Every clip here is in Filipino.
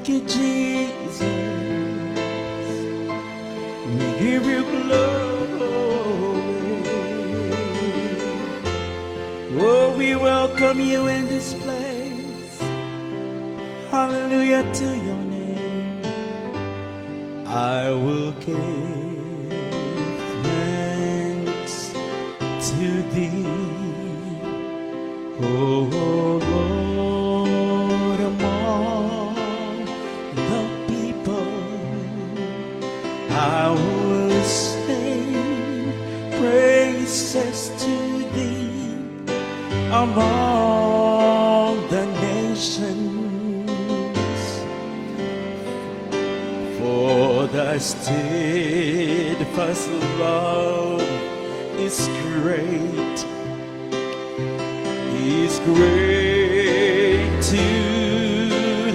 Thank you, Jesus. We give you glory. Oh, we welcome you in this place. Hallelujah to your name. I will give thanks to thee, oh Lord, among the people. I will sing praises to thee among the nations, for thy steadfast love is great, is great to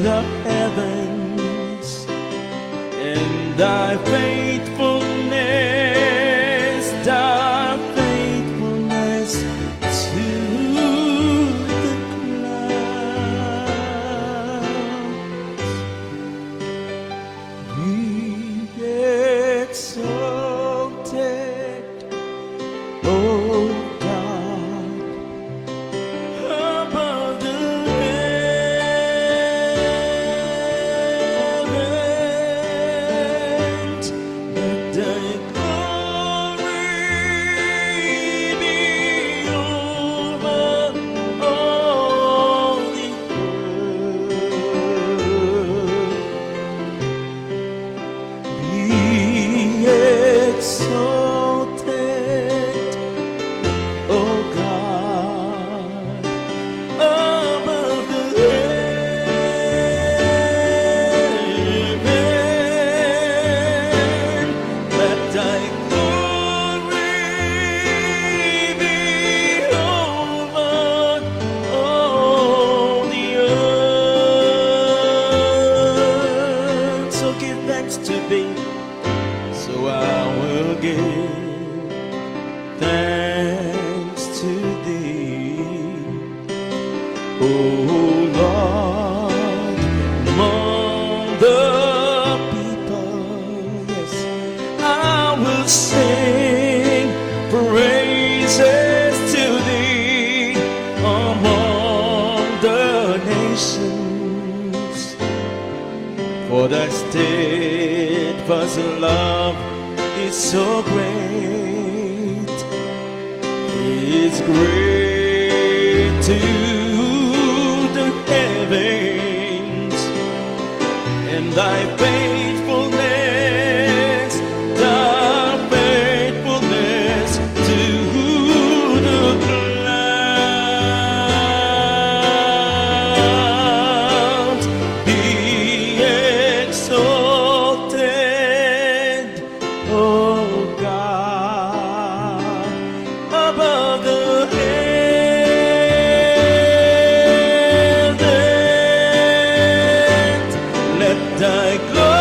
the heavens, and thy faithfulness to the clouds. Be exalted, O God, above the heavens. Let thy glory be over all the earth. Be exalted, O God, above the heavens. Let thy glory be over all the earth. So give thanks to thee. So I will give thanks to thee, O Lord, among the people. Yes, I will sing praises to thee among the nations, for thy steadfast love is so great, is great to the heavens, and thy faithfulness to the clouds. Be exalted, O God, above the heavens. Let thy glory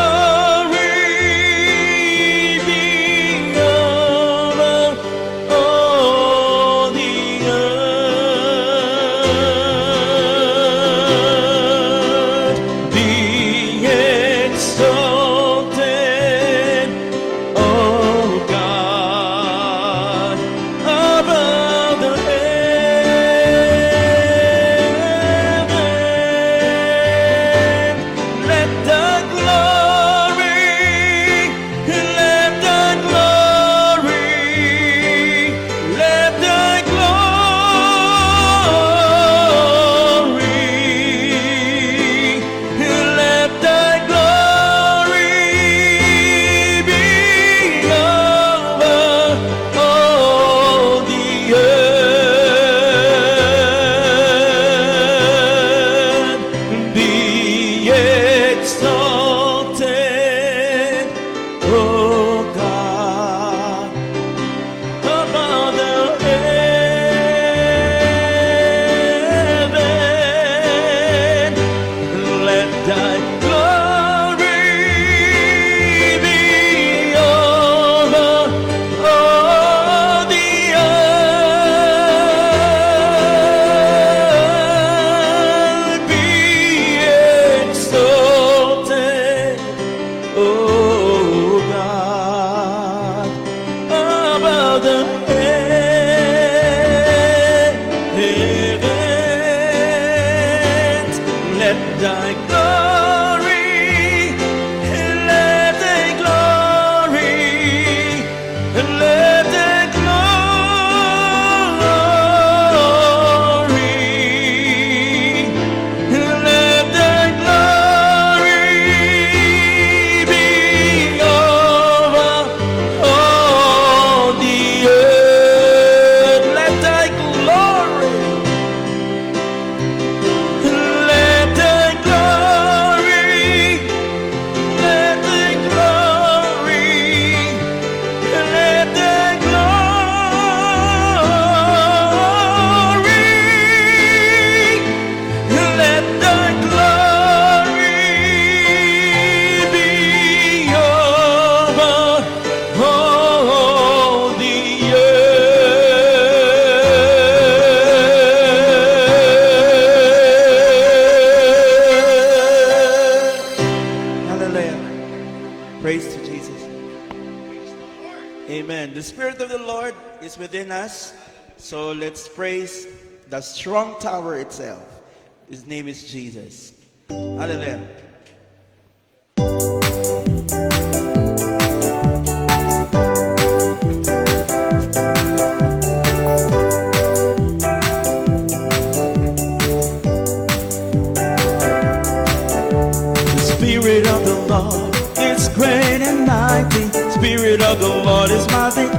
So let's praise the strong tower itself. His name is Jesus. Hallelujah. Spirit of the Lord is great and mighty. Spirit of the Lord is my victory.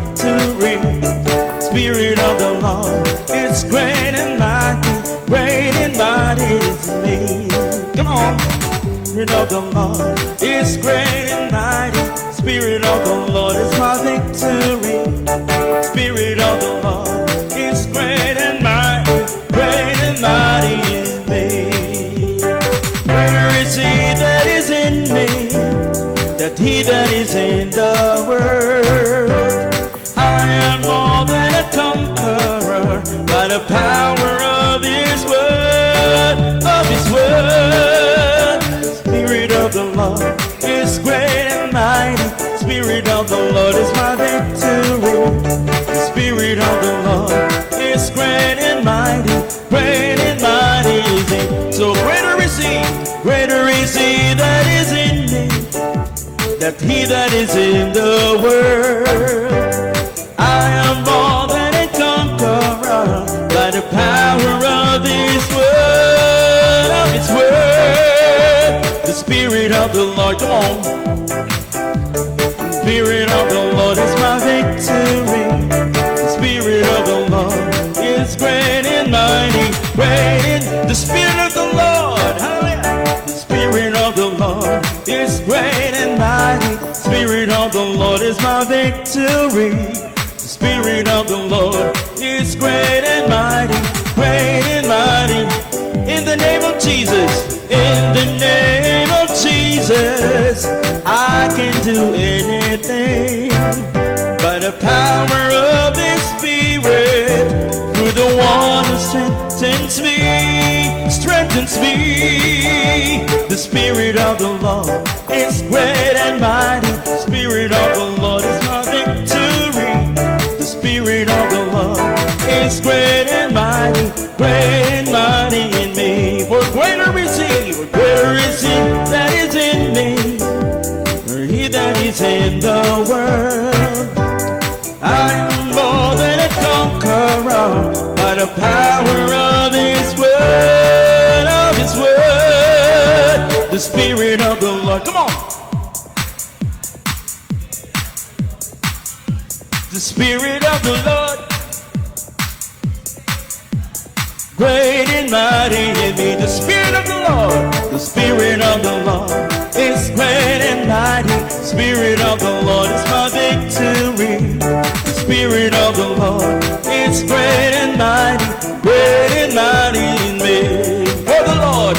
Spirit of the Lord is great and mighty. Great and mighty is me. Come on. Spirit of the Lord is great and mighty. Spirit of the Lord is my victory. Spirit of the Lord is great and mighty. Great and mighty is me. Greater is he that is in me, that he that is in the world. I am more than a conqueror by the power of his word, of his word. Spirit of the Lord is great and mighty. Spirit of the Lord is my victory. The Spirit of the Lord is great and mighty. Great and mighty is he. So greater is he that is in me, that he that is in the world. I am more than a conqueror by the power of his word, of his word. The Spirit of the Lord, come on. The Spirit of the Lord is my victory. The Spirit of the Lord is great and mighty. Great in the Spirit of the Lord, hallelujah. The Spirit of the Lord is great and mighty. The Spirit of the Lord is my victory. The Spirit of the Lord is great and mighty. Great and mighty. In the name of Jesus, in the name of Jesus, I can do anything by the power of His Spirit, through the one who strengthens me, strengthens me. The Spirit of the Lord is great and mighty. The Spirit of the Lord is my victory. The Spirit of the Lord is great and mighty in me. For greater is he that is in me, or he that is in the world. I am more than a conqueror by the power of his word, of his word. The Spirit of the Lord, come on. The Spirit of the Lord, great and mighty in me. The Spirit of the Lord, the Spirit of the Lord is great and mighty. The Spirit of the Lord is my victory. The Spirit of the Lord is great and mighty in me. For the Lord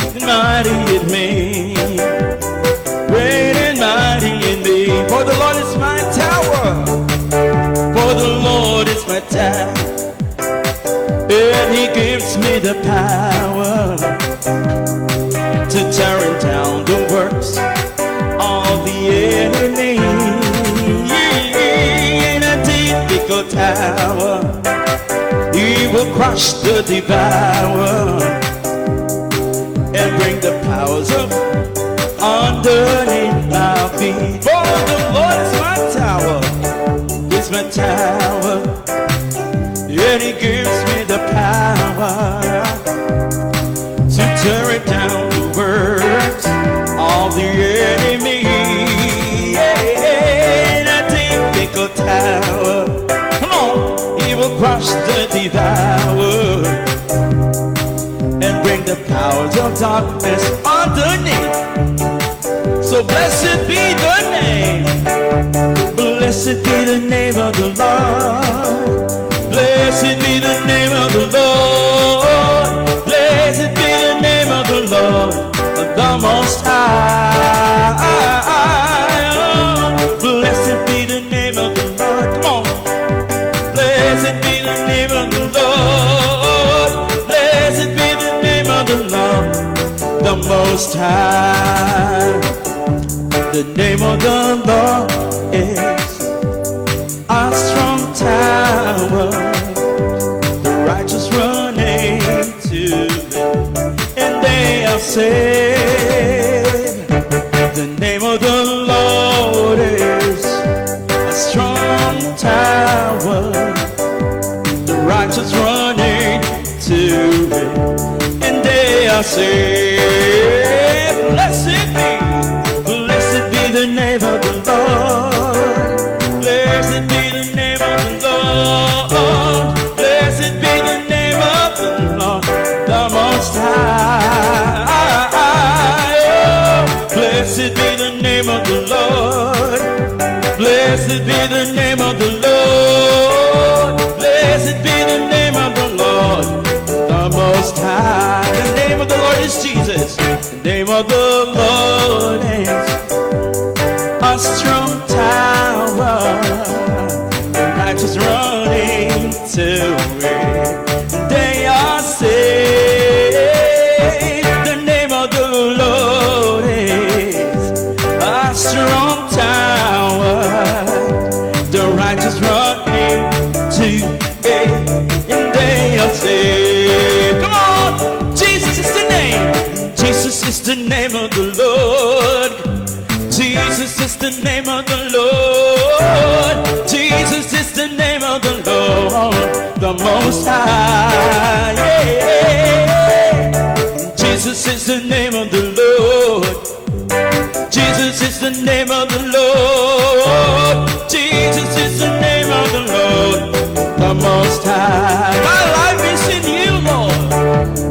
is mighty in me, great and mighty in me. For the Lord is my tower, for the Lord is my tower, and he gives me the power to tear down the works of the enemy. In a difficult tower, he will crush the devourer and bring the powers up underneath my feet. For the Lord is my tower, is my tower, and he gives me the power to tear it down the works of the enemy. In a difficult tower, come on, he will crush the devourer and bring the powers of darkness underneath. So blessed be the name, blessed be the name of the Lord. Blessed be the name of the Lord. Blessed be the name of the Lord, the Most High. Blessed be the name of the Lord. Come on. Blessed be the name of the Lord. Blessed be the name of the Lord, the Most High. The name of the Lord is a strong tower, the righteous run into it, and they are saved. The name of the Lord is a strong tower, the righteous run into it, and they are saved. Blessed be the name of the Lord. Blessed be the name of the Lord. Blessed be the name of the Lord, the Most High. Oh, blessed be the name of the Lord. Blessed be the name of the Lord. Blessed be the name of the Lord, the Most High. The name of the Lord is Jesus. The name of the Lord is a strong tower, the righteous running to it, they are saved. The name of the Lord is a strong tower, the righteous running to it, and they are saved. Come on, Jesus is the name. Jesus is the name of the Lord. Jesus is the name of the Lord. Jesus is the name of the Lord, the Most High. Yeah. Jesus is the name of the Lord. Jesus is the name of the Lord. Jesus is the name of the Lord, the Most High. My life is in you, Lord.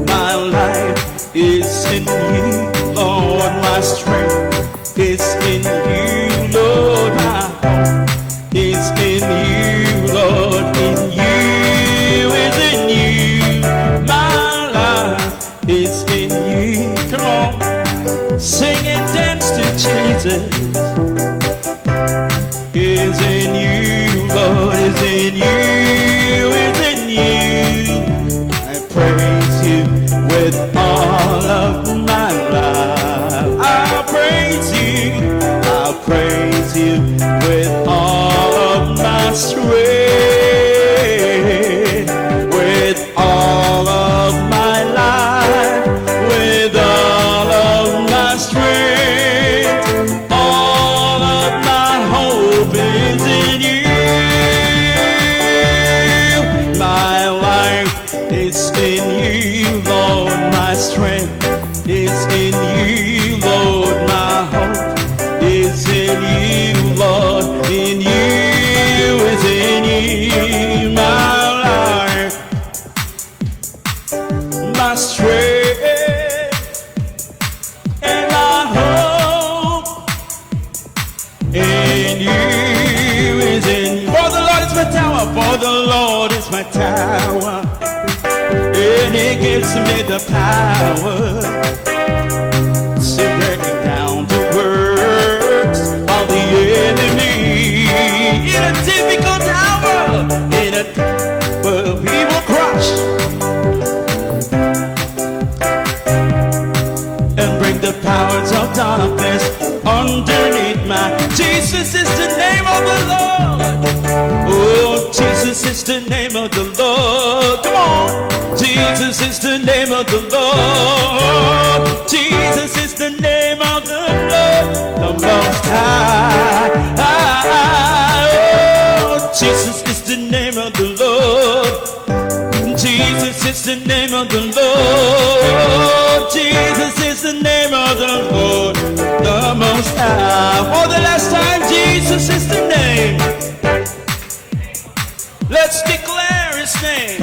My life is in you, Lord. My strength is in you, Lord. My hope is in you, Lord. In you is in you. My life is in you. Come on, sing and dance to Jesus. Is in you, Lord. Is in you. Is in you. I praise you with all of my life. I'll praise you. I'll praise you with all of my strength, with all of my life, with all of my strength. All of my hope is in you. My life is in you, Lord. My strength is in you, Lord. My hope is in you, Lord. In you is in you. My life, my strength, and my hope in you is in you. For the Lord is my tower. For the Lord is my tower, and He gives me the power to break down the works of the enemy. In a difficult hour, in a where people crush and bring the powers of darkness underneath my. Jesus is the name of the Lord. Oh, Jesus is the name of the Lord. Come on. Jesus is the name of the Lord. Jesus is the name of the Lord, the Most High. Oh, Jesus is the name of the Lord. Jesus is the name of the Lord. Jesus is the name of the Lord, the Most High. For the last time, Jesus is the name. Let's declare His name.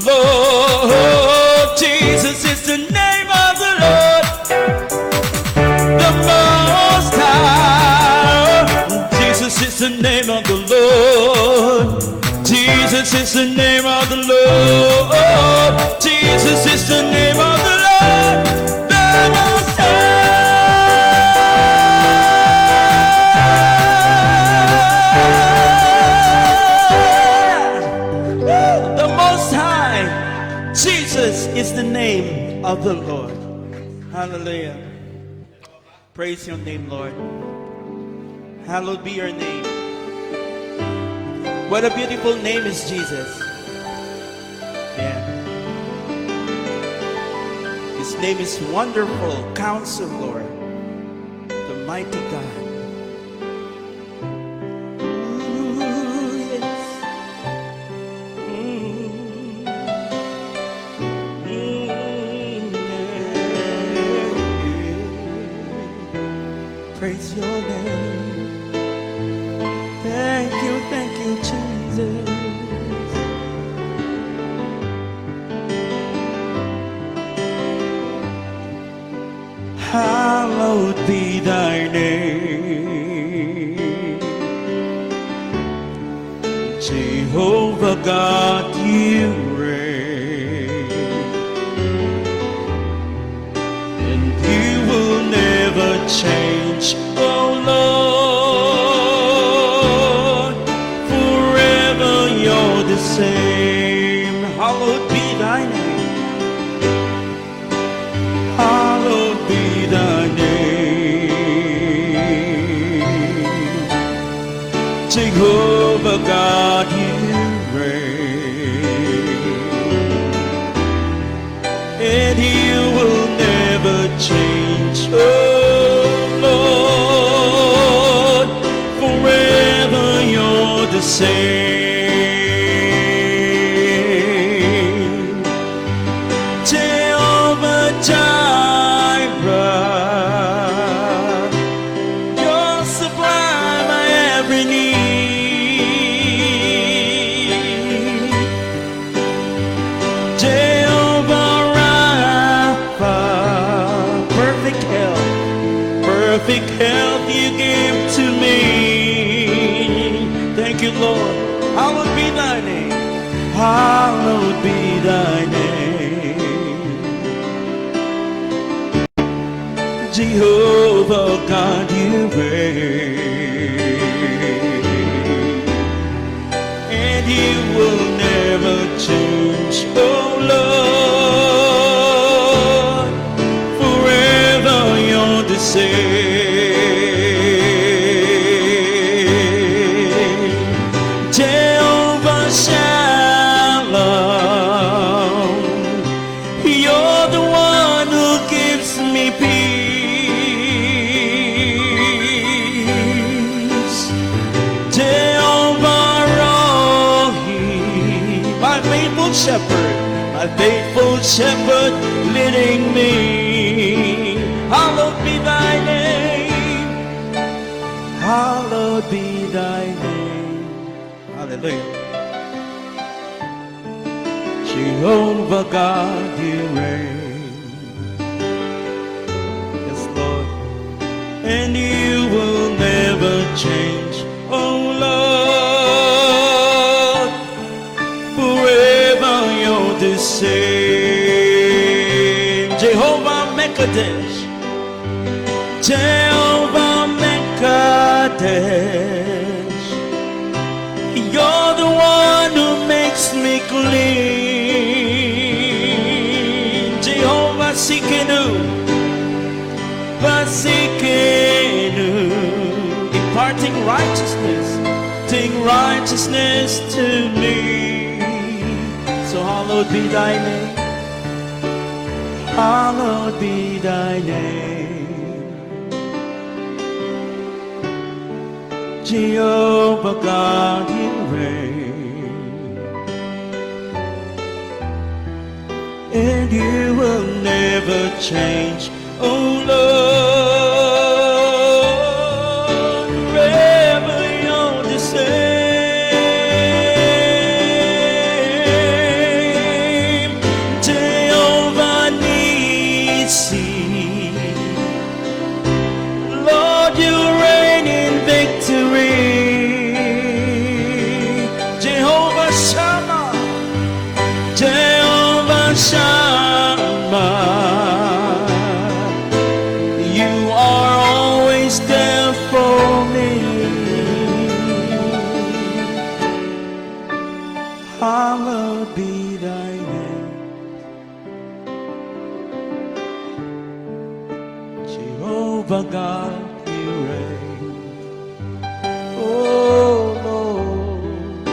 Lord, Jesus is the name of the Lord, the Most High. Jesus is the name of the Lord. Jesus is the name of the Lord. Jesus is the name of the Lord, the Most High. The Most High. Jesus is the name of the Lord. Hallelujah. Praise your name, Lord. Hallowed be your name. What a beautiful name is Jesus. Yeah. His name is Wonderful Counselor, the mighty God. Ooh, yes. Yeah. Praise your name. Thank you, Jesus. Hallowed be thy name, Jehovah God, you reign, and you will never change, oh Lord, forever you're the same. Hallowed be thy name. Hallowed be thy name, Jehovah God, you reign, and you will never change, oh Lord, forever you're the same. Jehovah Jireh, you'll supply my every need. Jehovah Rapha, perfect health you give to me. Thank you, Lord. Hallowed be thy name. Hallowed be thy name, Jehovah God, you reign, and you will never change, oh Lord, forever you're the same. Jehovah Shalom, you're the one who gives me peace. Jehovah Rohi, my faithful shepherd leading me. Hallowed be thy name. Hallowed be thy name. Hallelujah. Jehovah God, you reign. Yes, Lord. And you will never change, oh Lord, forever you're the same. Jehovah Mekadesh, Jehovah Mekadesh, you're the one who makes me clean. Jehovah Sikenu, imparting righteousness to me. So hallowed be thy name. Hallowed be thy name, Jehovah God, you reign, and you will never change, oh Lord, forever you're the same. Jehovah Nissi, Lord, you reign in victory. Jehovah Shammah, Jehovah Shammah, you are always there for me. Hallowed be thy name, Jehovah God, you reign. Oh Lord,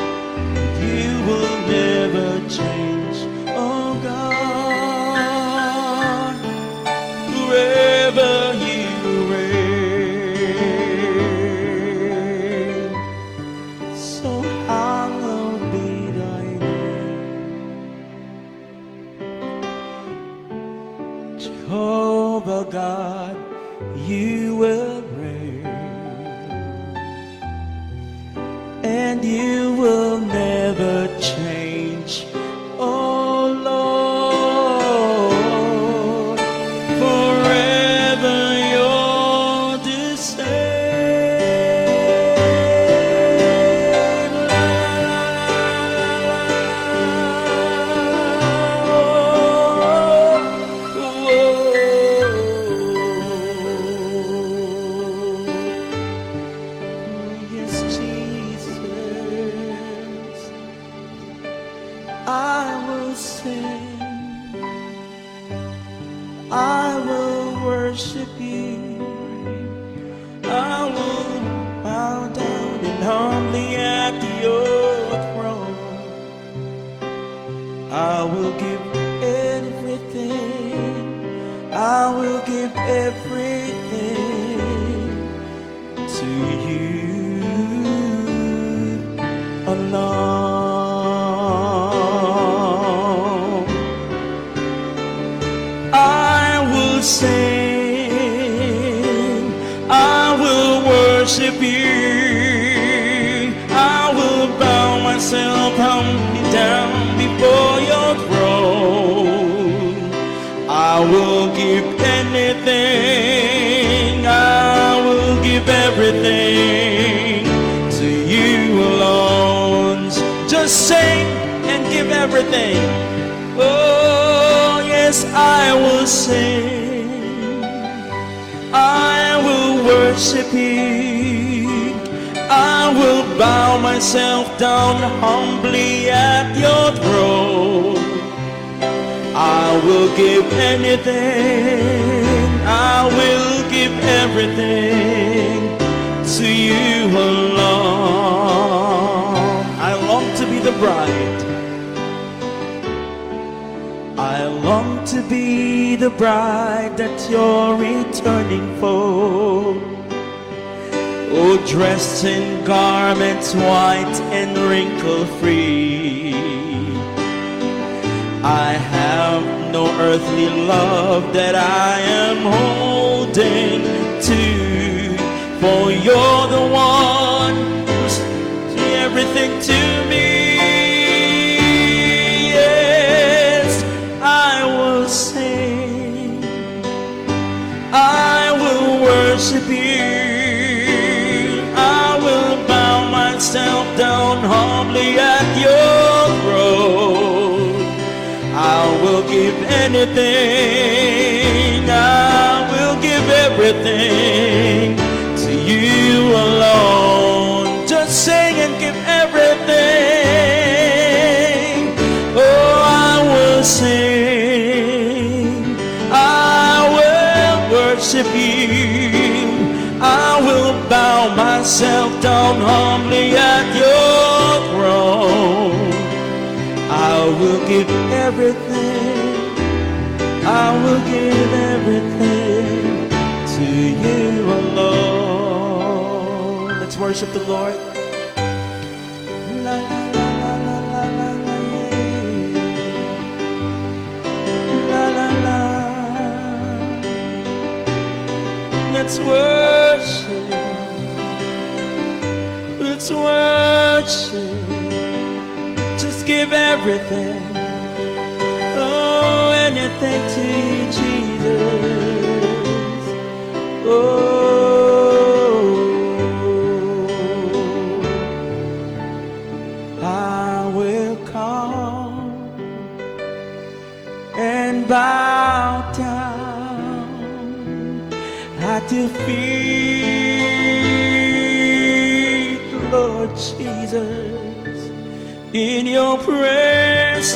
Jehovah God, you will reign, and you will never change. Oh Lord, forever you're the same. Yes, Jesus, I will sing, I will worship you, I will bow down and humbly at your throne. I will give everything, I will give everything to you alone. I will sing, I will worship you, I will bow myself humbly down before your throne. I will give anything, I will give everything to you alone. Just sing and give everything. Oh yes, I will sing, I will worship you, I will bow myself down humbly at your throne. I will give anything, I will give everything to you alone. I long to be the bride, I long to be the bride that you're returning for. Oh, dressed in garments white and wrinkle-free. I have no earthly love that I am holding to, for you're the one who's everything to me. Yes, I will sing, I will worship you, I will bow myself down humbly at your throne. I will give anything, I will give everything to you alone. Just sing and give everything. Oh, I will sing, I will worship you, I will bow myself down humbly at your throne. I will give everything, I will give everything to you alone. Let's worship the Lord. La, la, la, la, la, la, la, yeah. La, la, la. Let's worship, let's worship. Just give everything, oh, anything to you, Jesus. Oh, I will come and bow down at your feet, Lord Jesus. In your presence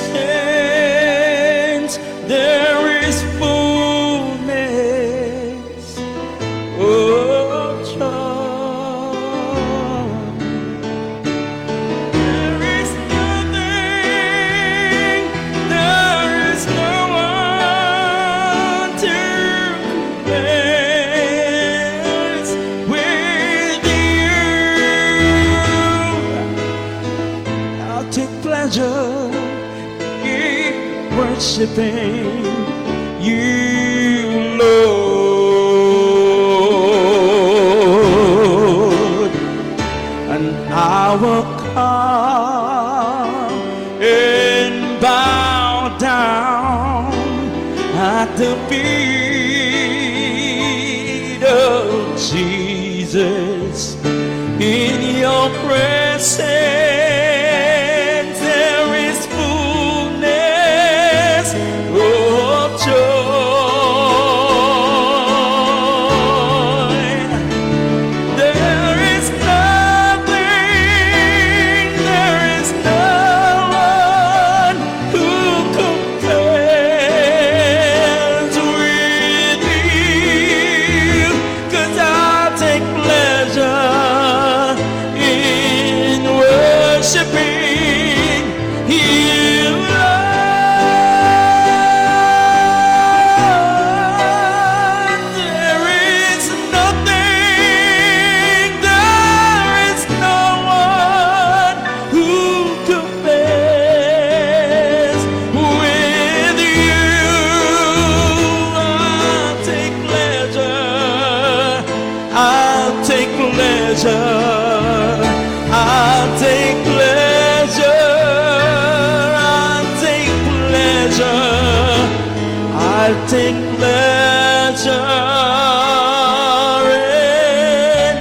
there is fullness of joy. There is nothing, there is no one to compare with you. I'll take pleasure in worshiping you Lord, and I will come and bow down at the feet of Jesus. In your presence there is fullness of joy. There is no one who compares with you, 'cause I take pleasure in worshiping you, Lord. There is no one who compares with you. I'll take pleasure, I'll take pleasure, I'll take pleasure, I'll take pleasure, I'll take pleasure in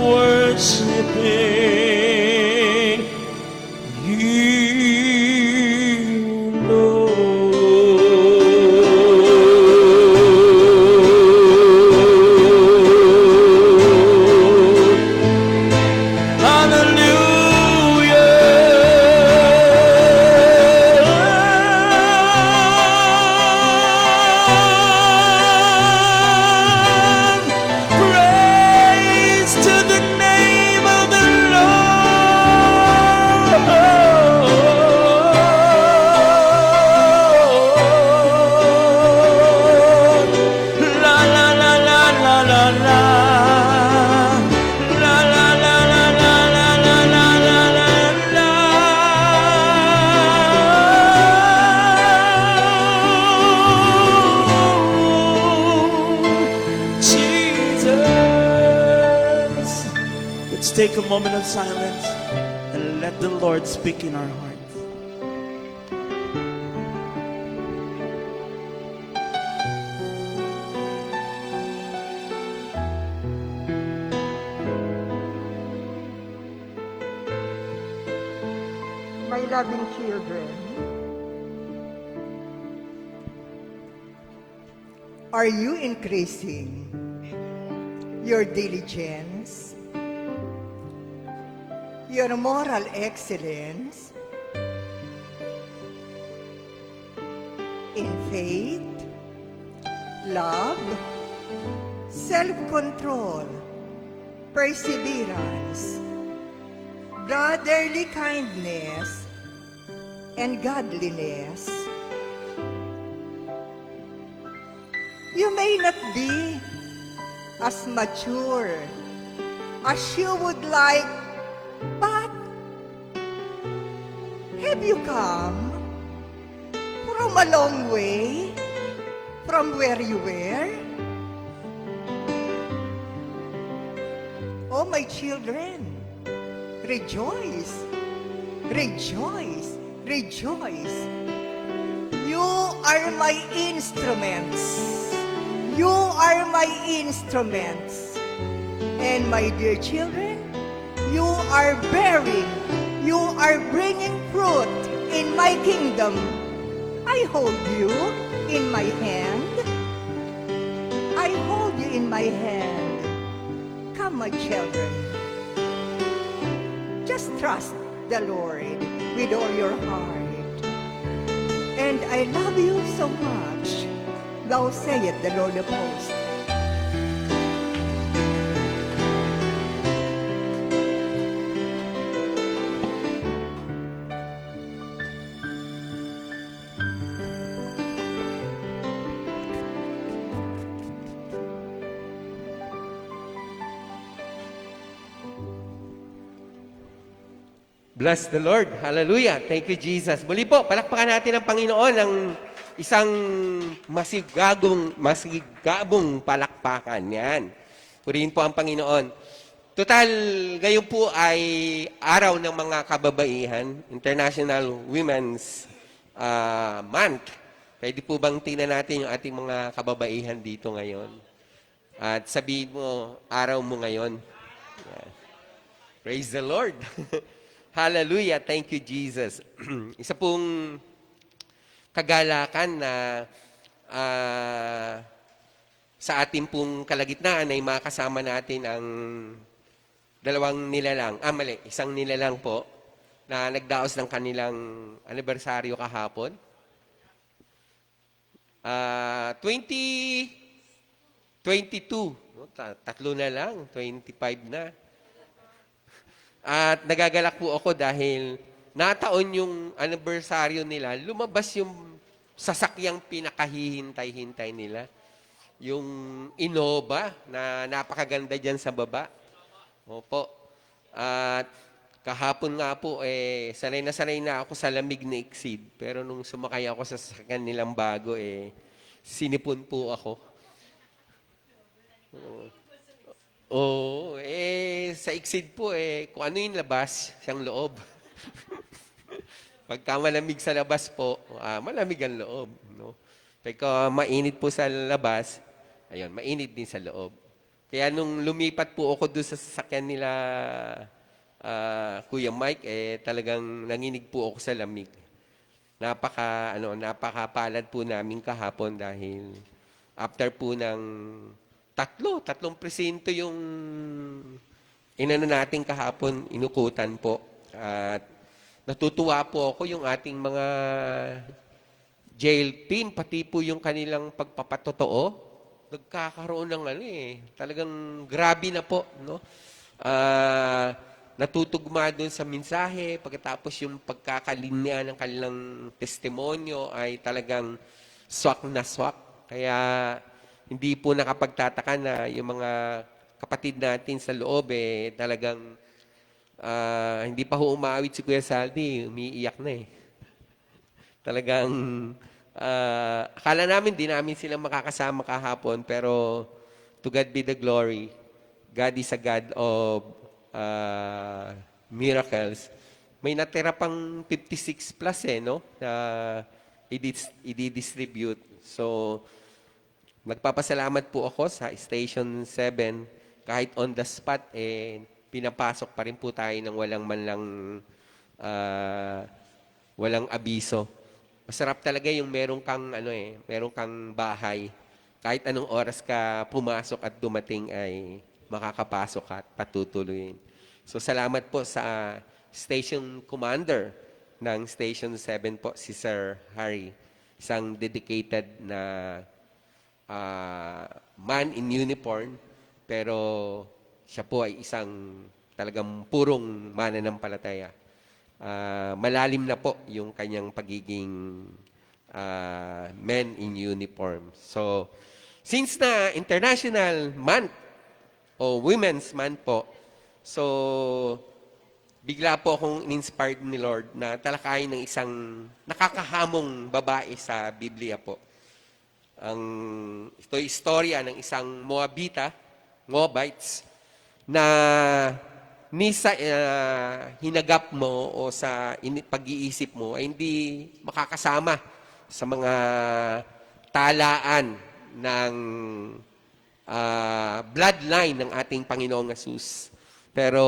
worshiping you, Lord. Hallelujah. Praise to the name of the Lord. La la la la la la la. La la la la la la la la la la la. Jesus. Let's take a moment of silence and let the Lord speak in our hearts. My loving children, are you increasing your diligence, your moral excellence in faith, love, self-control, perseverance, brotherly kindness, and godliness? You may not be as mature as you would like, but have you come from a long way from where you were? Oh, my children, rejoice, rejoice, rejoice. You are my instruments. You are my instruments. And my dear children, you are bearing, you are bringing fruit in my kingdom. I hold you in my hand. I hold you in my hand. Come, my children. Just trust the Lord with all your heart. And I love you so much. Thou saith the Lord of hosts. Bless the Lord. Hallelujah. Thank you, Jesus. Muli po, palakpakan natin ang Panginoon ng isang masigabong palakpakan yan. Purihin po ang Panginoon. Total, ngayon po ay araw ng mga kababaihan, International Women's Month. Pwede po bang tingnan natin yung ating mga kababaihan dito ngayon? At sabihin mo, araw mo ngayon. Yeah. Praise the Lord. Hallelujah. Thank you, Jesus. Isa pong kagalakan na sa ating pong kalagitnaan ay makasama natin ang isang nilalang po na nagdaos ng kanilang anibersaryo kahapon. 2022, tatlo na lang, 25 na. At nagagalak po ako dahil nataon yung anibersaryo nila, lumabas yung sasakyang pinakahihintay-hintay nila. Yung Innova na napakaganda dyan sa baba. Opo. At kahapon nga po, sanay na ako sa lamig na Exceed. Pero nung sumakay ako sa sasakyan nilang bago, sinipon po ako. Sa Exceed po, kung ano yung labas, siyang loob. Pagka malamig sa labas po, malamig ang loob. No? Pagka mainit po sa labas, ayun, mainit din sa loob. Kaya nung lumipat po ako doon sa sasakyan nila, Kuya Mike, talagang nanginig po ako sa lamig. Napakapalad po namin kahapon dahil after po ng tatlong presinto yung natin kahapon, inukutan po. At natutuwa po ako yung ating mga jail team, pati po yung kanilang pagpapatotoo. Nagkakaroon ng talagang grabe na po, no? Natutugma doon sa mensahe, pagkatapos yung pagkakalinya ng kanilang testimonyo ay talagang swak na swak. Kaya hindi po nakapagtataka na yung mga kapatid natin sa loob talagang hindi pa ho umawit si Kuya Saldi, umiiyak na Talagang akala namin di namin silang makakasama kahapon, pero to God be the glory. God is a God of miracles. May natira pang 56 plus no? Na i-distribute. So, nagpapasalamat po ako sa Station 7. Kahit on the spot, pinapasok pa rin po tayo ng walang abiso. Masarap talaga yung meron kang bahay. Kahit anong oras ka pumasok at dumating ay makakapasok at patutuloyin. So salamat po sa Station Commander ng Station 7 po, si Sir Harry. Isang dedicated na man in uniform, pero siya po ay isang talagang purong mananampalataya. Malalim na po yung kanyang pagiging men in uniform. So, since na International Month o Women's Month po, so bigla po akong inspired ni Lord na talakayin ng isang nakakahamong babae sa Biblia po. Ito ay istorya ng isang Moabites, na hinagap mo o sa pag-iisip mo ay hindi makakasama sa mga talaan ng bloodline ng ating Panginoong Hesus. Pero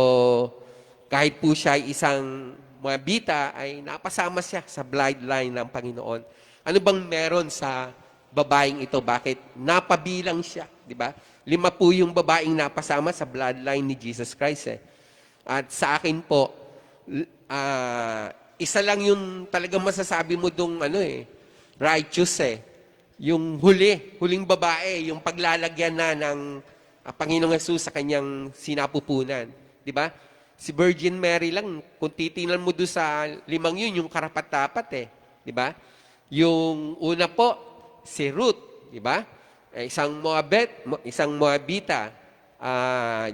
kahit po siya ay isang Moabita, ay napasama siya sa bloodline ng Panginoon. Ano bang meron sa babaeng ito? Bakit napabilang siya? Di ba? 5 po yung babaeng napasama sa bloodline ni Jesus Christ. At sa akin po, isa lang yung talagang masasabi mo dong righteous Yung huling babae, yung paglalagyan na ng Panginoong Hesus sa kanyang sinapupunan. Di ba? Si Virgin Mary lang, kung titingnan mo doon sa 5 yun, yung karapat-dapat Di ba? Yung una po, si Ruth. Di ba? Isang Moabita,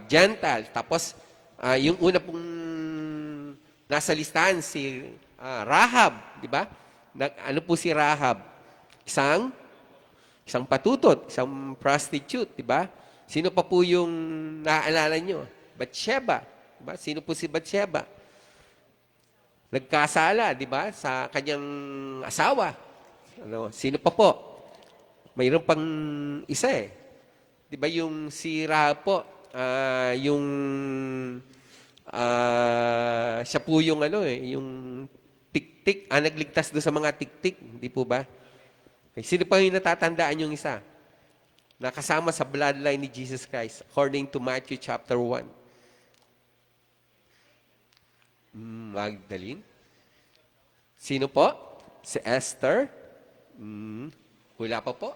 Gentile. Tapos, yung una pong nasa listahan, si Rahab. Di ba? Ano po si Rahab? Isang patutot, isang prostitute, di ba? Sino pa po yung naaalala nyo? Bathsheba. Di ba? Sino po si Bathsheba? Nagkasala, di ba? Sa kanyang asawa. Sino pa po? Mayroon pang isa eh. Di ba yung si Rahab po, siya po yung yung tik-tik, nagligtas doon sa mga tik-tik, di po ba? Okay. Sino pa yung natatandaan yung isa? Nakasama sa bloodline ni Jesus Christ, according to Matthew chapter 1. Magdalene? Sino po? Si Esther? Wala pa po.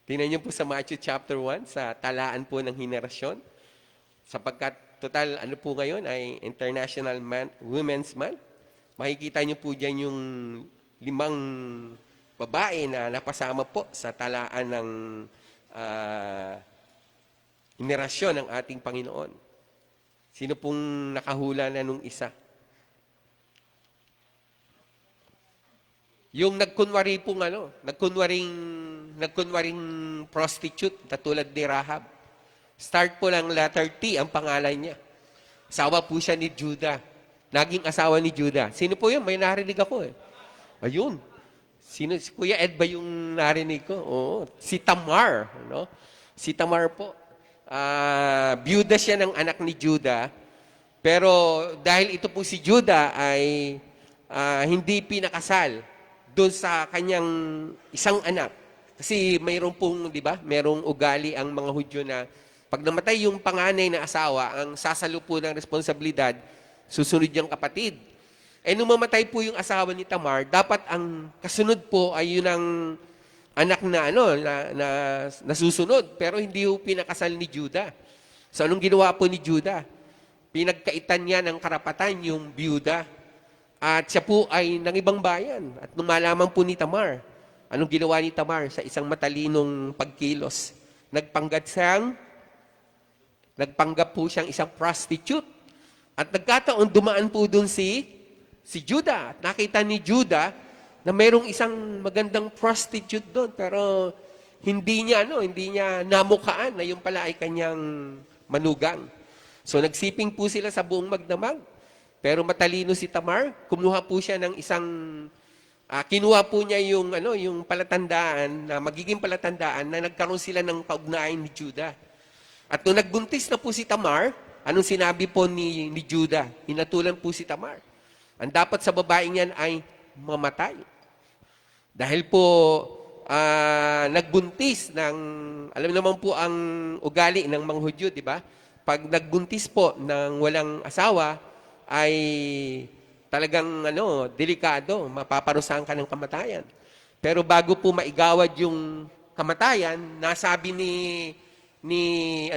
Tingnan niyo po sa Matthew chapter 1, sa talaan po ng henerasyon. Sapagkat, total, ano po ngayon ay International Women's Month. Makikita niyo po dyan yung 5 babae na napasama po sa talaan ng henerasyon ng ating Panginoon. Sino pong nakahula na nung isa? Yung nagkunwari pong nagkunwaring prostitute, katulad ni Rahab. Start po lang letter T ang pangalan niya. Asawa po siya ni Judah. Naging asawa ni Judah. Sino po yun? May narinig ako eh. Ayun. Si Kuya Ed ba yung narinig ko? Oo. Si Tamar. No? Si Tamar po. Byuda siya ng anak ni Judah. Pero dahil ito po si Judah ay hindi pinakasal doon sa kanyang isang anak. Kasi mayroon pong, di ba, mayroong ugali ang mga Hudyo na pag namatay yung panganay na asawa, ang sasalo po ng responsibilidad, susunod yung kapatid. Nung mamatay po yung asawa ni Tamar, dapat ang kasunod po ay yun ang anak na nasusunod. Pero hindi po pinakasal ni Judah. So anong ginawa po ni Judah? Pinagkaitan niya ng karapatan yung byuda. At siya po ay ng ibang bayan. At nung malaman po ni Tamar, anong ginawa ni Tamar sa isang matalinong pagkilos? Nagpanggap po siyang isang prostitute. At nagkataon, dumaan po dun si Judah. At nakita ni Judah na mayroong isang magandang prostitute doon. Pero hindi niya namukaan na yung pala ay kanyang manugang. So nagsiping po sila sa buong magdamag. Pero matalino si Tamar, kumuha po siya ng kinuha po niya yung palatandaan, na magiging palatandaan na nagkaroon sila ng kaugnayan ni Judah. At nung nagbuntis na po si Tamar, anong sinabi po ni Judah? Hinatulan po si Tamar. Ang dapat sa babaeng yan ay mamatay. Dahil po nagbuntis ng, alam naman po ang ugali ng mga Hudyo, di ba? Pag nagbuntis po ng walang asawa, ay talagang delikado, mapaparusahan ka ng kamatayan. Pero bago po maigawad yung kamatayan, nasabi ni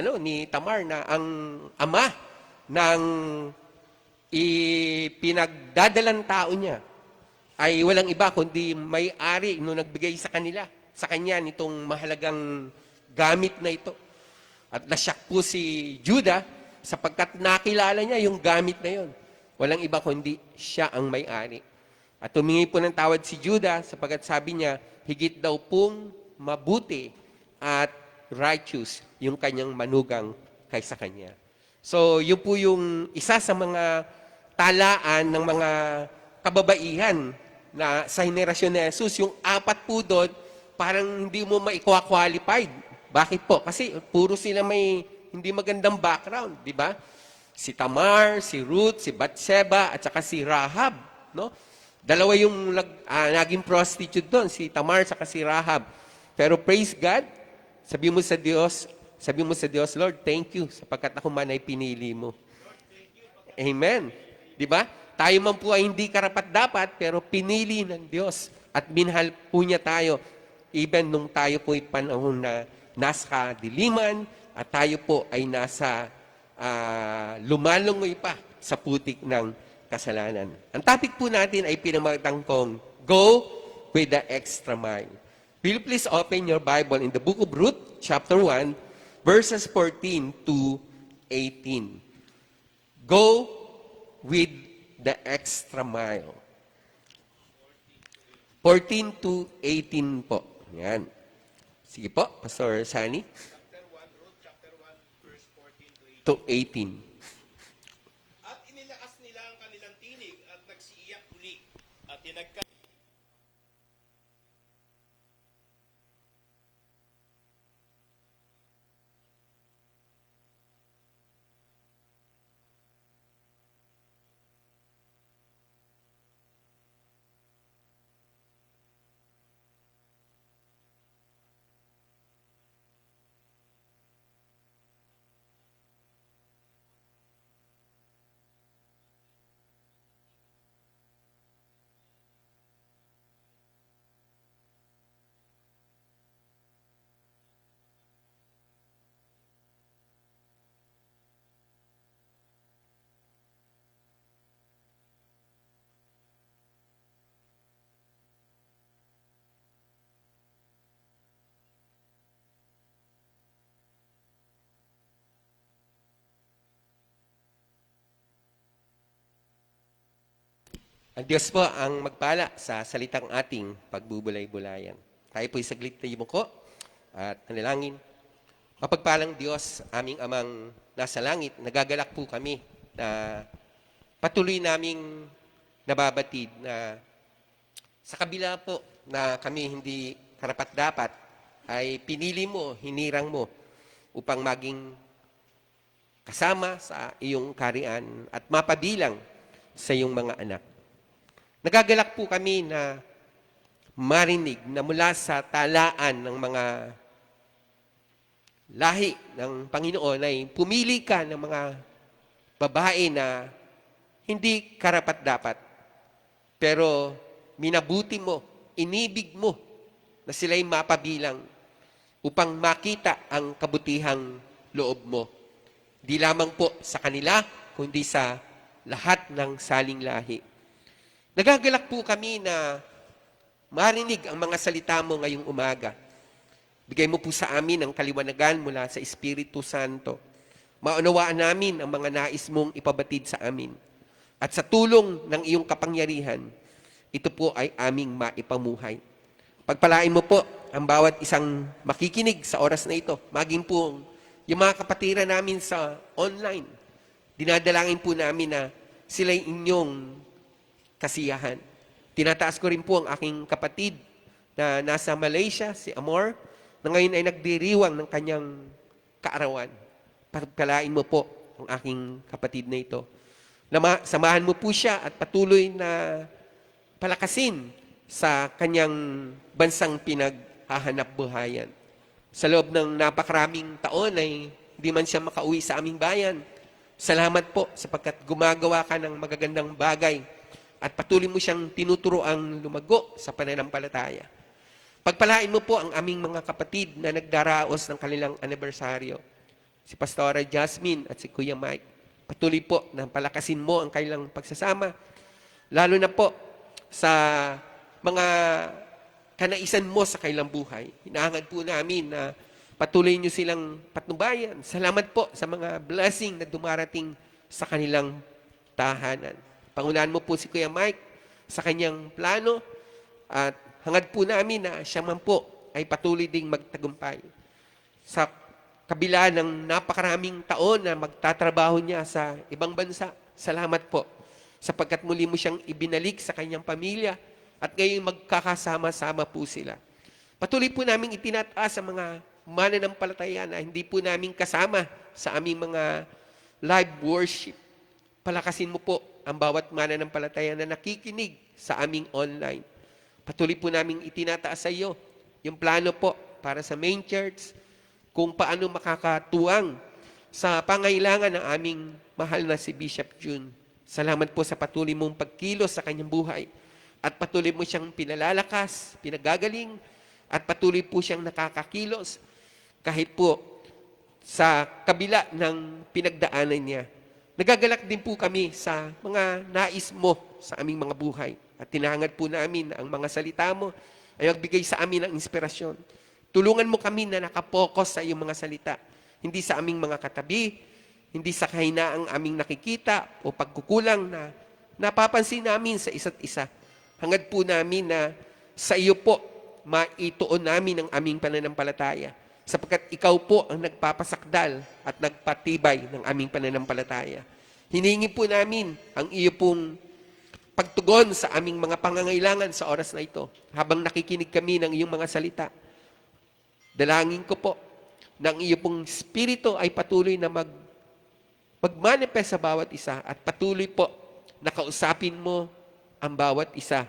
Tamar na ang ama ng ipinagdadalang tao niya ay walang iba kundi may-ari nung nagbigay sa kanya nitong mahalagang gamit na ito. At nasyak po si Judah sapagkat nakilala niya yung gamit na yon. Walang iba kundi siya ang may-ari. At tumingi po ng tawad si Judah sapagkat sabi niya, higit daw pong mabuti at righteous yung kanyang manugang kaysa kanya. So, yun po yung isa sa mga talaan ng mga kababaihan na sa henerasyon ni Jesus. Yung 4 po doon, parang hindi mo ma-qualified. Bakit po? Kasi puro sila may hindi magandang background, di ba? Si Tamar, si Ruth, si Bathsheba, at saka si Rahab, no? Dalawa yung naging prostitute doon, si Tamar at si Rahab. Pero praise God, sabi mo sa Diyos, Lord, thank you sapagkat ako man ay pinili mo. Amen. Di ba? Tayo man po ay hindi karapat-dapat, pero pinili ng Diyos at minahal po niya tayo, even nung tayo po ay panahon na nasa kadiliman, at tayo po ay nasa lumalungoy pa sa putik ng kasalanan. Ang topic po natin ay pinamagatang kong Go with the Extra Mile. Will you please open your Bible in the book of Ruth, chapter 1, verses 14 to 18. Go with the extra mile. 14 to 18 po. Yan. Sige po, Pastor Sani. To 18. At inilakas nila ang kanilang tinig at nagsiiyak uli. At tinagka Ang Diyos po ang magpala sa salitang ating pagbubulay-bulayan. Tayo po'y saglit na yumuko at nanalangin. Mapagpalang Diyos, aming amang nasa langit, nagagalak po kami na patuloy naming nababatid na sa kabila po na kami hindi karapat-dapat, ay pinili mo, hinirang mo upang maging kasama sa iyong karian at mapabilang sa iyong mga anak. Nagagalak po kami na marinig na mula sa talaan ng mga lahi ng Panginoon ay pumili ka ng mga babae na hindi karapat-dapat. Pero minabuti mo, inibig mo na sila'y mapabilang upang makita ang kabutihang loob mo. Di lamang po sa kanila, kundi sa lahat ng saling lahi. Nagagalak po kami na marinig ang mga salita mo ngayong umaga. Bigay mo po sa amin ang kaliwanagan mula sa Espiritu Santo. Maunawaan namin ang mga nais mong ipabatid sa amin. At sa tulong ng iyong kapangyarihan, ito po ay aming maipamuhay. Pagpalain mo po ang bawat isang makikinig sa oras na ito. Maging po yung mga kapatiran namin sa online. Dinadalangin po namin na sila'y inyong kasiyahan. Tinataas ko rin po ang aking kapatid na nasa Malaysia, si Amor, na ngayon ay nagdiriwang ng kanyang kaarawan. Pagpalain mo po ang aking kapatid na ito. Samahan mo po siya at patuloy na palakasin sa kanyang bansang pinaghahanap buhayan. Sa loob ng napakaraming taon ay hindi man siya makauwi sa aming bayan. Salamat po sapagkat gumagawa ka ng magagandang bagay at patuloy mo siyang tinuturo ang lumago sa pananampalataya. Pagpalain mo po ang aming mga kapatid na nagdaraos ng kanilang anibersaryo. Si Pastora Jasmine at si Kuya Mike. Patuloy po na palakasin mo ang kanilang pagsasama. Lalo na po sa mga kanaisan mo sa kanilang buhay. Hinahangad po namin na patuloy nyo silang patnubayan. Salamat po sa mga blessing na dumarating sa kanilang tahanan. Pangunahan mo po si Kuya Mike sa kanyang plano at hangad po namin na siya man po ay patuloy ding magtagumpay. Sa kabila ng napakaraming taon na magtatrabaho niya sa ibang bansa, salamat po sapagkat muli mo siyang ibinalik sa kanyang pamilya at ngayon magkakasama-sama po sila. Patuloy po namin itinataas sa mga mananampalataya na hindi po namin kasama sa aming mga live worship. Palakasin mo po ang bawat mananampalataya na nakikinig sa aming online. Patuloy po namin itinataas sa iyo yung plano po para sa main church, kung paano makakatuwang sa pangailangan ng aming mahal na si Bishop June. Salamat po sa patuloy mong pagkilos sa kanyang buhay. At patuloy mo siyang pinalalakas, pinagagaling, at patuloy po siyang nakakakilos kahit po sa kabila ng pinagdaanan niya. Nagagalak din po kami sa mga nais mo sa aming mga buhay. At tinahangad po namin na ang mga salita mo ay magbigay sa amin ng inspirasyon. Tulungan mo kami na nakapokus sa iyong mga salita. Hindi sa aming mga katabi, hindi sa kahinaang aming nakikita o pagkukulang na napapansin namin sa isa't isa. Hangad po namin na sa iyo po maituon namin ang aming pananampalataya, sapagkat ikaw po ang nagpapasakdal at nagpatibay ng aming pananampalataya. Hiningi po namin ang iyo pong pagtugon sa aming mga pangangailangan sa oras na ito, habang nakikinig kami ng iyong mga salita. Dalangin ko po na ang iyo pong Espiritu ay patuloy na magmanifest sa bawat isa at patuloy po na kausapin mo ang bawat isa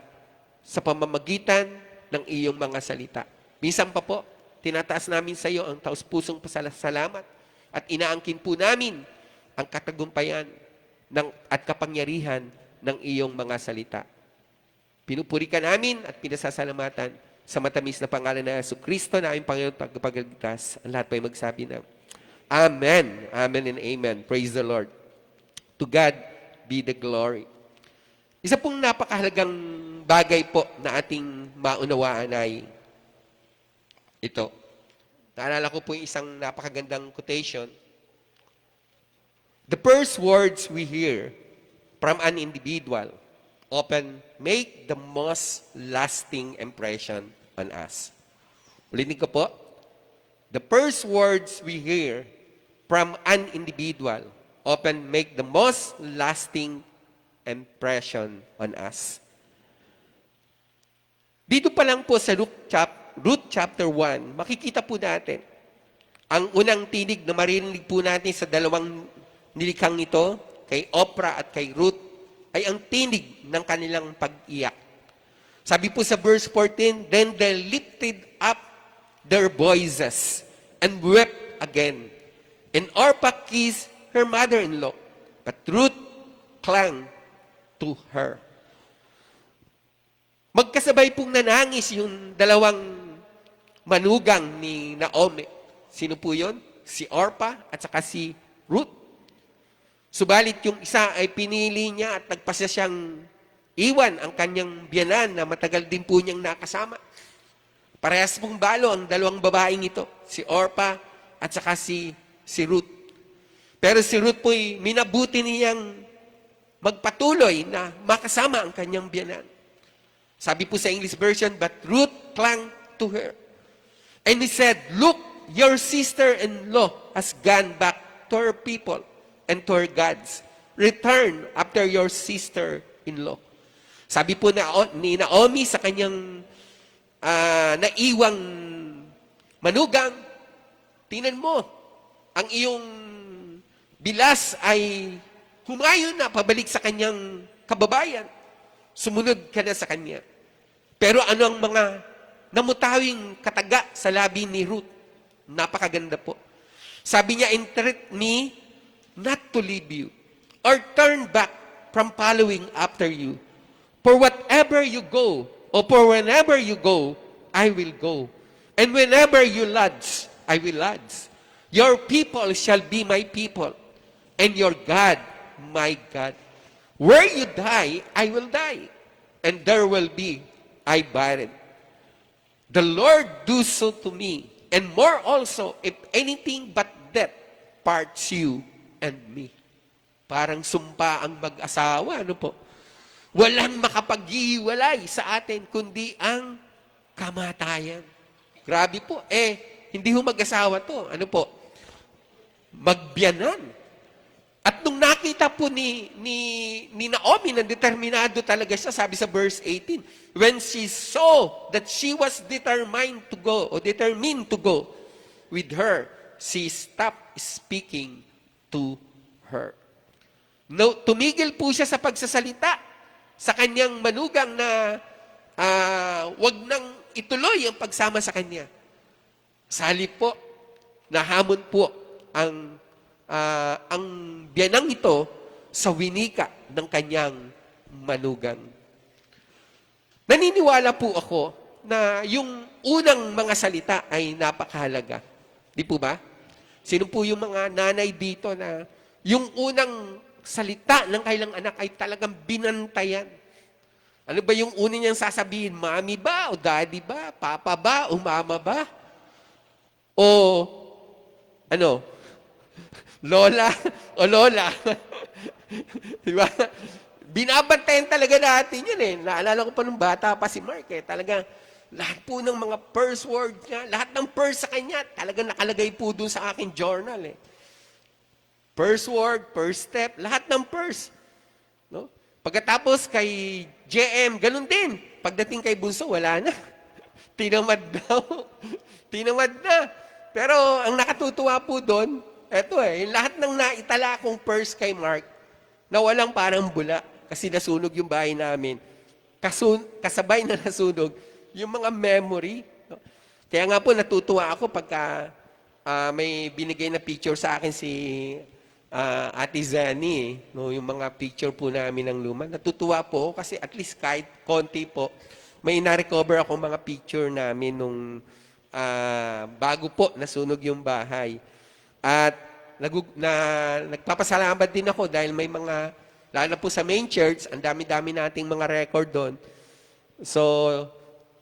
sa pamamagitan ng iyong mga salita. Minsan pa po, tinataas namin sa iyo ang taus-pusong pasalamat at inaangkin po namin ang katagumpayan at kapangyarihan ng iyong mga salita. Pinupuri ka namin at pinasasalamatan sa matamis na pangalan na Jesucristo na aming Panginoon at Tagapagligtas. Ang lahat po ay magsabi ng Amen. Amen and Amen. Praise the Lord. To God be the glory. Isa pong napakahalagang bagay po na ating maunawaan ay ito. Naalala ko po yung isang napakagandang quotation. The first words we hear from an individual often make the most lasting impression on us. Ulitin ko po. The first words we hear from an individual often make the most lasting impression on us. Dito pa lang po sa Ruth chapter 1, makikita po natin ang unang tinig na maririnig po natin sa dalawang nilikhang ito, kay Oprah at kay Ruth, ay ang tinig ng kanilang pag-iyak. Sabi po sa verse 14, Then they lifted up their voices and wept again. And Orpah kissed her mother-in-law, but Ruth clung to her. Magkasabay pong nanangis yung dalawang manugang ni Naomi. Sino po yun? Si Orpah at saka si Ruth. Subalit yung isa ay pinili niya at nagpasya siyang iwan ang kanyang biyanan na matagal din po niyang nakasama. Parehas pong balo ang dalawang babaeng ito, si Orpah at saka si Ruth. Pero si Ruth po'y minabuti niyang magpatuloy na makasama ang kanyang biyanan. Sabi po sa English version, but Ruth clung to her. And he said, Look, your sister-in-law has gone back to her people and to her gods. Return after your sister-in-law. Sabi po ni Naomi sa kanyang naiwang manugang, tingnan mo, ang iyong bilas ay humayon na pabalik sa kanyang kababayan. Sumunod ka na sa kanya. Pero ano ang mga namutawing kataga sa labi ni Ruth? Napakaganda po. Sabi niya, entreat me not to leave you or turn back from following after you. For whatever you go, or for whenever you go, I will go. And whenever you lodge, I will lodge. Your people shall be my people, and your God, my God. Where you die, I will die, and there will be I buried. The Lord do so to me, and more also, if anything but death parts you and me. Parang sumpa ang mag-asawa, ano po? Walang makapaghiwalay sa atin, kundi ang kamatayan. Grabe po. Hindi ho mag-asawa to. Ano po? Magbiyanan. At nung nakita po ni Naomi na determinado talaga siya, sabi sa verse 18, when she saw that she was determined to go with her, she stopped speaking to her. No, tumigil po siya sa pagsasalita sa kanyang manugang na wag nang ituloy ang pagsama sa kanya. Sa halip po, nahamon po ang biyanang ito sa winika ng kanyang manugang. Naniniwala po ako na yung unang mga salita ay napakahalaga. Di po ba? Sino po yung mga nanay dito na yung unang salita ng kailang anak ay talagang binantayan? Ano ba yung una niyang sasabihin? Mami ba? O daddy ba? Papa ba? O mama ba? O ano? Lola? O lola? Diba? binabantayan talaga natin yun eh. Naalala ko pa nung bata pa si Mark eh. Talaga, lahat po ng mga first word niya, lahat ng first sa kanya, talaga nakalagay po dun sa aking journal eh. First word, first step, lahat ng first. No? Pagkatapos kay JM, ganun din. Pagdating kay Bunso, wala na. Tinamad daw. Tinamad na. Pero ang nakatutuwa po doon, eto eh, lahat ng naitala kong first kay Mark, na walang parang bula kasi nasunog yung bahay namin. Kasabay na nasunog yung mga memory. No? Kaya nga po natutuwa ako pagka may binigay na picture sa akin si Ate Zani. No? Yung mga picture po namin ng luma. Natutuwa po ako kasi at least kahit konti po, may na-recover akong mga picture namin nung bago po nasunog yung bahay. At nagpapasalamat din ako dahil may mga, lalo na po sa main church, ang dami-dami nating mga record doon. So,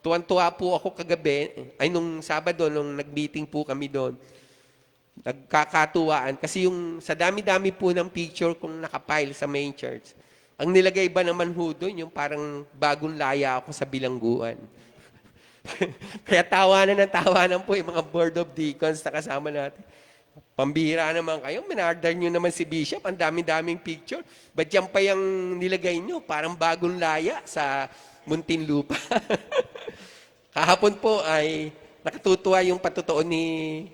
tuwan-tuwa po ako kagabi, ay nung Sabado, nung nag-meeting po kami doon, nagkakatuwaan. Kasi yung sa dami-dami po ng picture kung nakapile sa main church, ang nilagay ba naman ho doon, yung parang bagong laya ako sa bilangguan. Kaya tawanan po yung mga board of deacons na kasama natin. Pambihira naman kayo, minardar nyo naman si Bishop, ang dami-daming picture. Ba't yan pa yung nilagay nyo? Parang bagong laya sa Muntinlupa. Kahapon po ay nakatutuwa yung patutuo ni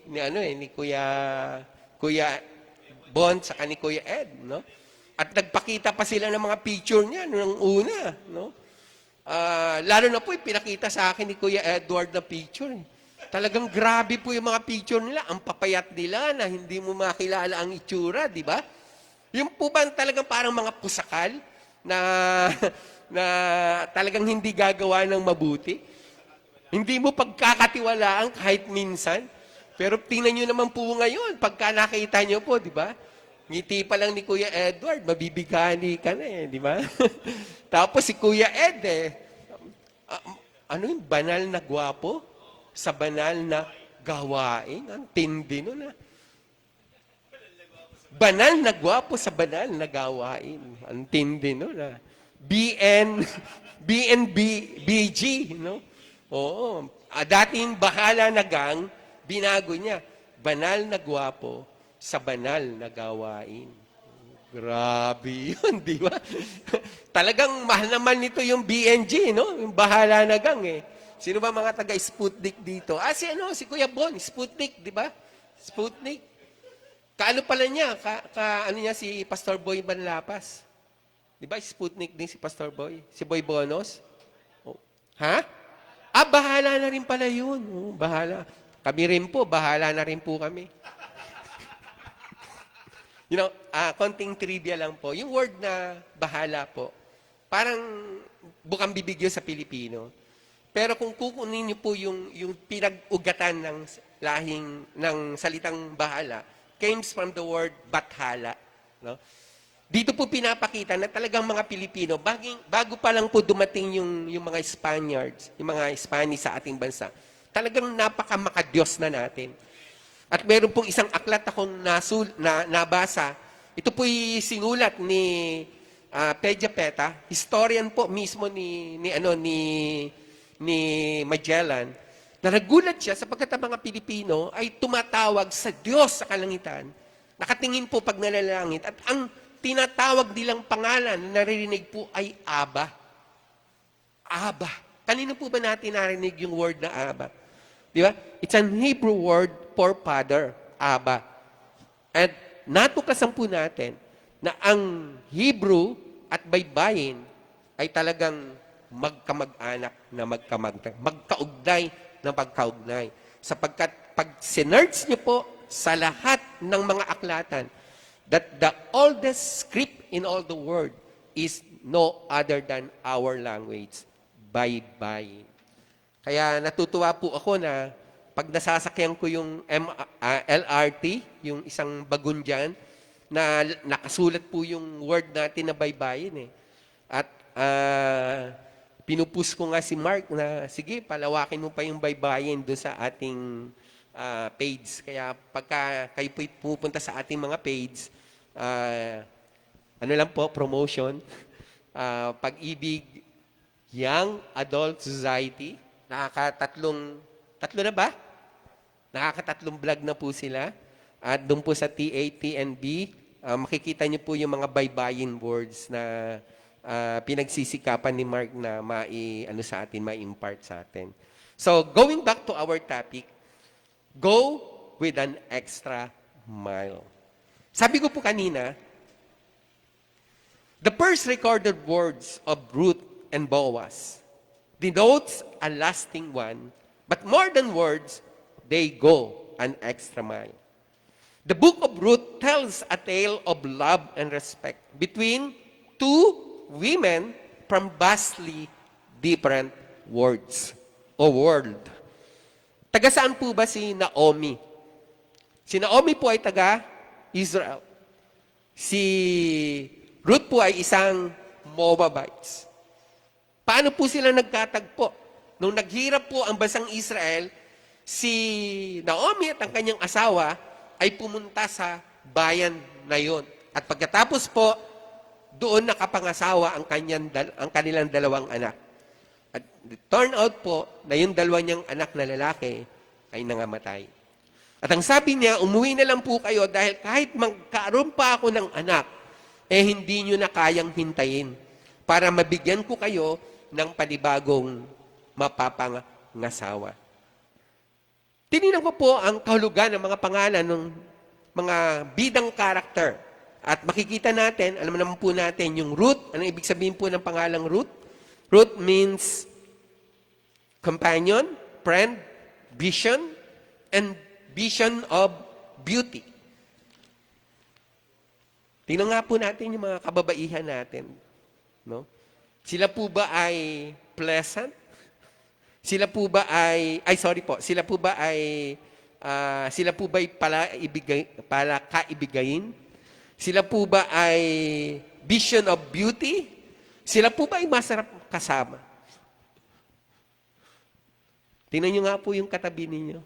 Kuya Bon sa ni Kuya Ed, no? At nagpakita pa sila ng mga picture niya nung una, no? Lalo na po, pinakita sa akin ni Kuya Edward na picture. Talagang grabe po yung mga picture nila. Ang papayat nila na hindi mo makilala ang itsura, di ba? Yung po ba talagang parang mga pusakal na talagang hindi gagawa ng mabuti? Hindi mo pagkakatiwalaan kahit minsan. Pero tingnan nyo naman po ngayon, pagka nakita nyo po, di ba? Ngiti pa lang ni Kuya Edward, mabibigani ka na eh, di ba? Tapos si Kuya Ed ano yung banal na gwapo sa banal na gawain? Ang tindi nun ah. Banal na gwapo sa banal na gawain. Ang tindi nun ah. BG, no? Oo. Dating bahala na gang, binago niya. Banal na gwapo sa banal na gawain. Grabe yun, di ba? Talagang mahal naman nito yung BNG, no? Yung bahala na gang eh. Sino ba mga taga-Sputnik dito? Si Kuya Bon, Sputnik, di ba? Sputnik. Kaano pala niya? Ano niya si Pastor Boy Banlapas? Di ba? Sputnik din si Pastor Boy. Si Boy Bonos. Oh. Ha? Bahala na rin pala yun. Bahala. Kami rin po, bahala na rin po kami. Konting trivia lang po. Yung word na bahala po, parang bukang bibig yun sa Pilipino. Pero kung kukunin niyo po yung pinag-ugatan ng salitang bahala, comes from the word bathala. No? Dito po pinapakita na talagang mga Pilipino, bago pa lang po dumating yung mga Spaniards, yung mga Spanish sa ating bansa, talagang napakamakadiyos na natin. At meron pong isang aklat akong nabasa. Ito po'y sinulat ni Pedja Peta, historian po mismo ni Magellan, na nagulat siya sapagkat ang mga Pilipino ay tumatawag sa Diyos sa kalangitan. Nakatingin po pag nalalangit. At ang tinatawag nilang pangalan na naririnig po ay Aba. Aba. Kanino po ba natin narinig yung word na Aba? Di ba? It's an Hebrew word for father, Aba. At natuklasan po natin na ang Hebrew at baybayin ay talagang magkamag-anak na magkaugnay na magkaugnay. Sapagkat pag sinerch niyo po sa lahat ng mga aklatan, that the oldest script in all the world is no other than our language, baybayin. Kaya natutuwa po ako na pag nasasakyan ko yung LRT, yung isang bagon dyan, na nakasulat po yung word natin na baybayin eh. At pinupus ko nga si Mark na, sige, palawakin mo pa yung baybayin doon sa ating page. Kaya pagka kayo pupunta sa ating mga page, ano lang po, promotion, Pag-ibig, Young Adult Society. Tatlo na ba? Nakakatatlong vlog na po sila. At doon po sa TATNB, makikita niyo po yung mga baybayin words na pinagsisikapan ni Mark na ma-impart sa atin. So, going back to our topic, go with an extra mile. Sabi ko po kanina, the first recorded words of Ruth and Boaz denotes a lasting one, but more than words, they go an extra mile. The book of Ruth tells a tale of love and respect between two women from vastly different world. Taga saan po ba si Naomi? Si Naomi po ay taga Israel. Si Ruth po ay isang Moabites. Paano po sila nagkatagpo? Nung naghirap po ang bansang Israel, si Naomi at ang kanyang asawa ay pumunta sa bayan na yon. At pagkatapos po, doon nakapangasawa ang kanilang dalawang anak. At turn out po na yung dalawa niyang anak na lalaki ay nangamatay. At ang sabi niya, umuwi na lang po kayo dahil kahit magkaroon pa ako ng anak, hindi nyo na kayang hintayin para mabigyan ko kayo ng panibagong mapapangasawa. Tinignan ko po ang kahulugan ng mga pangalan ng mga bidang karakter. At makikita natin, alam naman po natin, yung Ruth. Anong ibig sabihin po ng pangalang Ruth? Ruth means companion, friend, vision, and vision of beauty. Tingnan nga po natin yung mga kababaihan natin. No? Sila po ba ay pleasant? Sila po ba ay palakaibigayin? Sila po ba ay vision of beauty? Sila po ba ay masarap kasama? Tingnan nyo nga po yung katabi ninyo.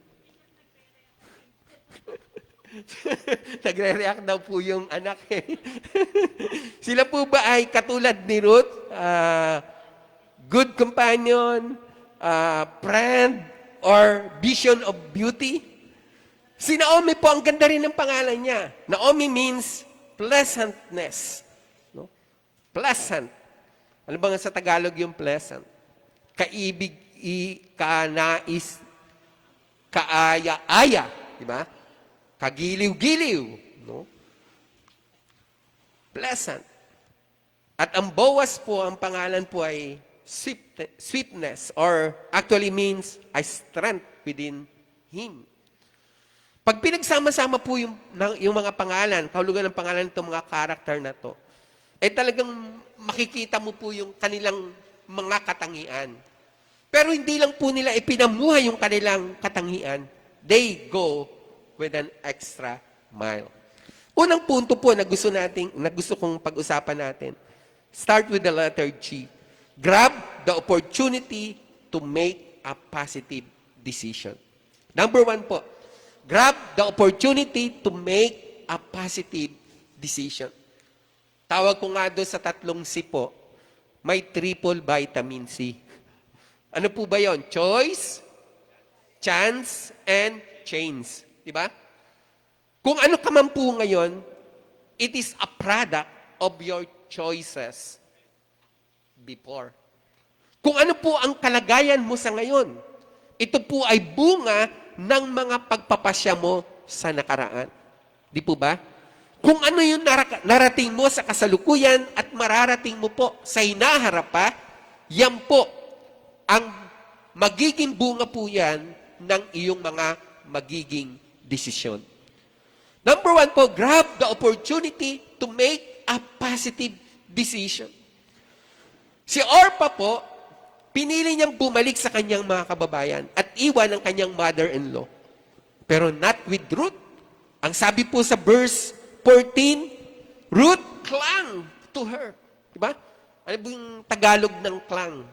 Nagre-react daw po yung anak eh. Sila po ba ay katulad ni Ruth? Good companion, friend, or vision of beauty? Si Naomi po, ang ganda rin ng pangalan niya. Naomi means pleasantness. No? Pleasant. Ano ba nga sa Tagalog yung pleasant? Kaibig, kanais, kaaya-aya. Diba? Kagiliw-giliw. No? Pleasant. At ang Boaz po, ang pangalan po ay sweetness, or actually means a strength within him. Pag pinagsama-sama po yung mga pangalan, kahulugan ng pangalan itong mga karakter na to, talagang makikita mo po yung kanilang mga katangian. Pero hindi lang po nila ipinamuhay yung kanilang katangian. They go with an extra mile. Unang punto po na gusto kong pag-usapan natin. Start with the letter G. Grab the opportunity to make a positive decision. Number 1 po. Grab the opportunity to make a positive decision. Tawag ko nga doon sa 3 C po, may triple vitamin C. Ano po ba yon? Choice, chance, and change. Diba? Kung ano ka man po ngayon, it is a product of your choices before. Kung ano po ang kalagayan mo sa ngayon, ito po ay bunga ng mga pagpapasya mo sa nakaraan. Di po ba? Kung ano yung narating mo sa kasalukuyan at mararating mo po sa hinaharap pa, yan po ang magiging bunga po yan ng iyong mga magiging desisyon. Number 1 po, grab the opportunity to make a positive decision. Si Orpah po, pinili niyang bumalik sa kanyang mga kababayan at iwan ang kanyang mother-in-law. Pero not with Ruth. Ang sabi po sa verse 14, Ruth clung to her. Diba? Ano po yung Tagalog ng clung?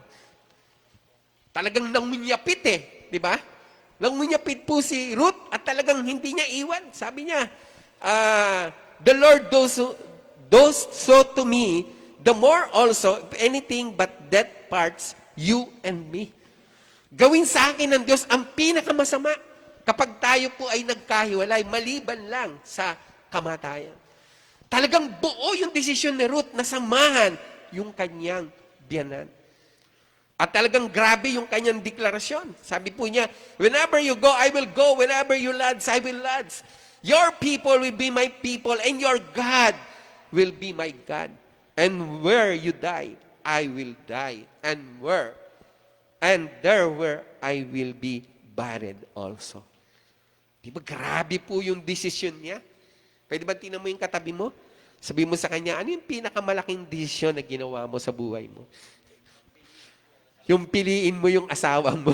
Talagang nangunyapit eh. Diba? Nangunyapit po si Ruth at talagang hindi niya iwan. Sabi niya, the Lord does so to me the more also, if anything but death parts you and me. Gawin sa akin ng Diyos ang pinakamasama kapag tayo po ay nagkahiwalay, maliban lang sa kamatayan. Talagang buo yung desisyon ni Ruth na samahan yung kanyang biyanan. At talagang grabe yung kanyang deklarasyon. Sabi po niya, whenever you go, I will go. Whenever you lads, I will lads. Your people will be my people, and your God will be my God. And where you die, I will die. And there where I will be buried also. Di ba grabe po yung desisyon niya? Pwede ba tingnan mo yung katabi mo? Sabi mo sa kanya, ano yung pinakamalaking desisyon na ginawa mo sa buhay mo? Yung piliin mo yung asawa mo.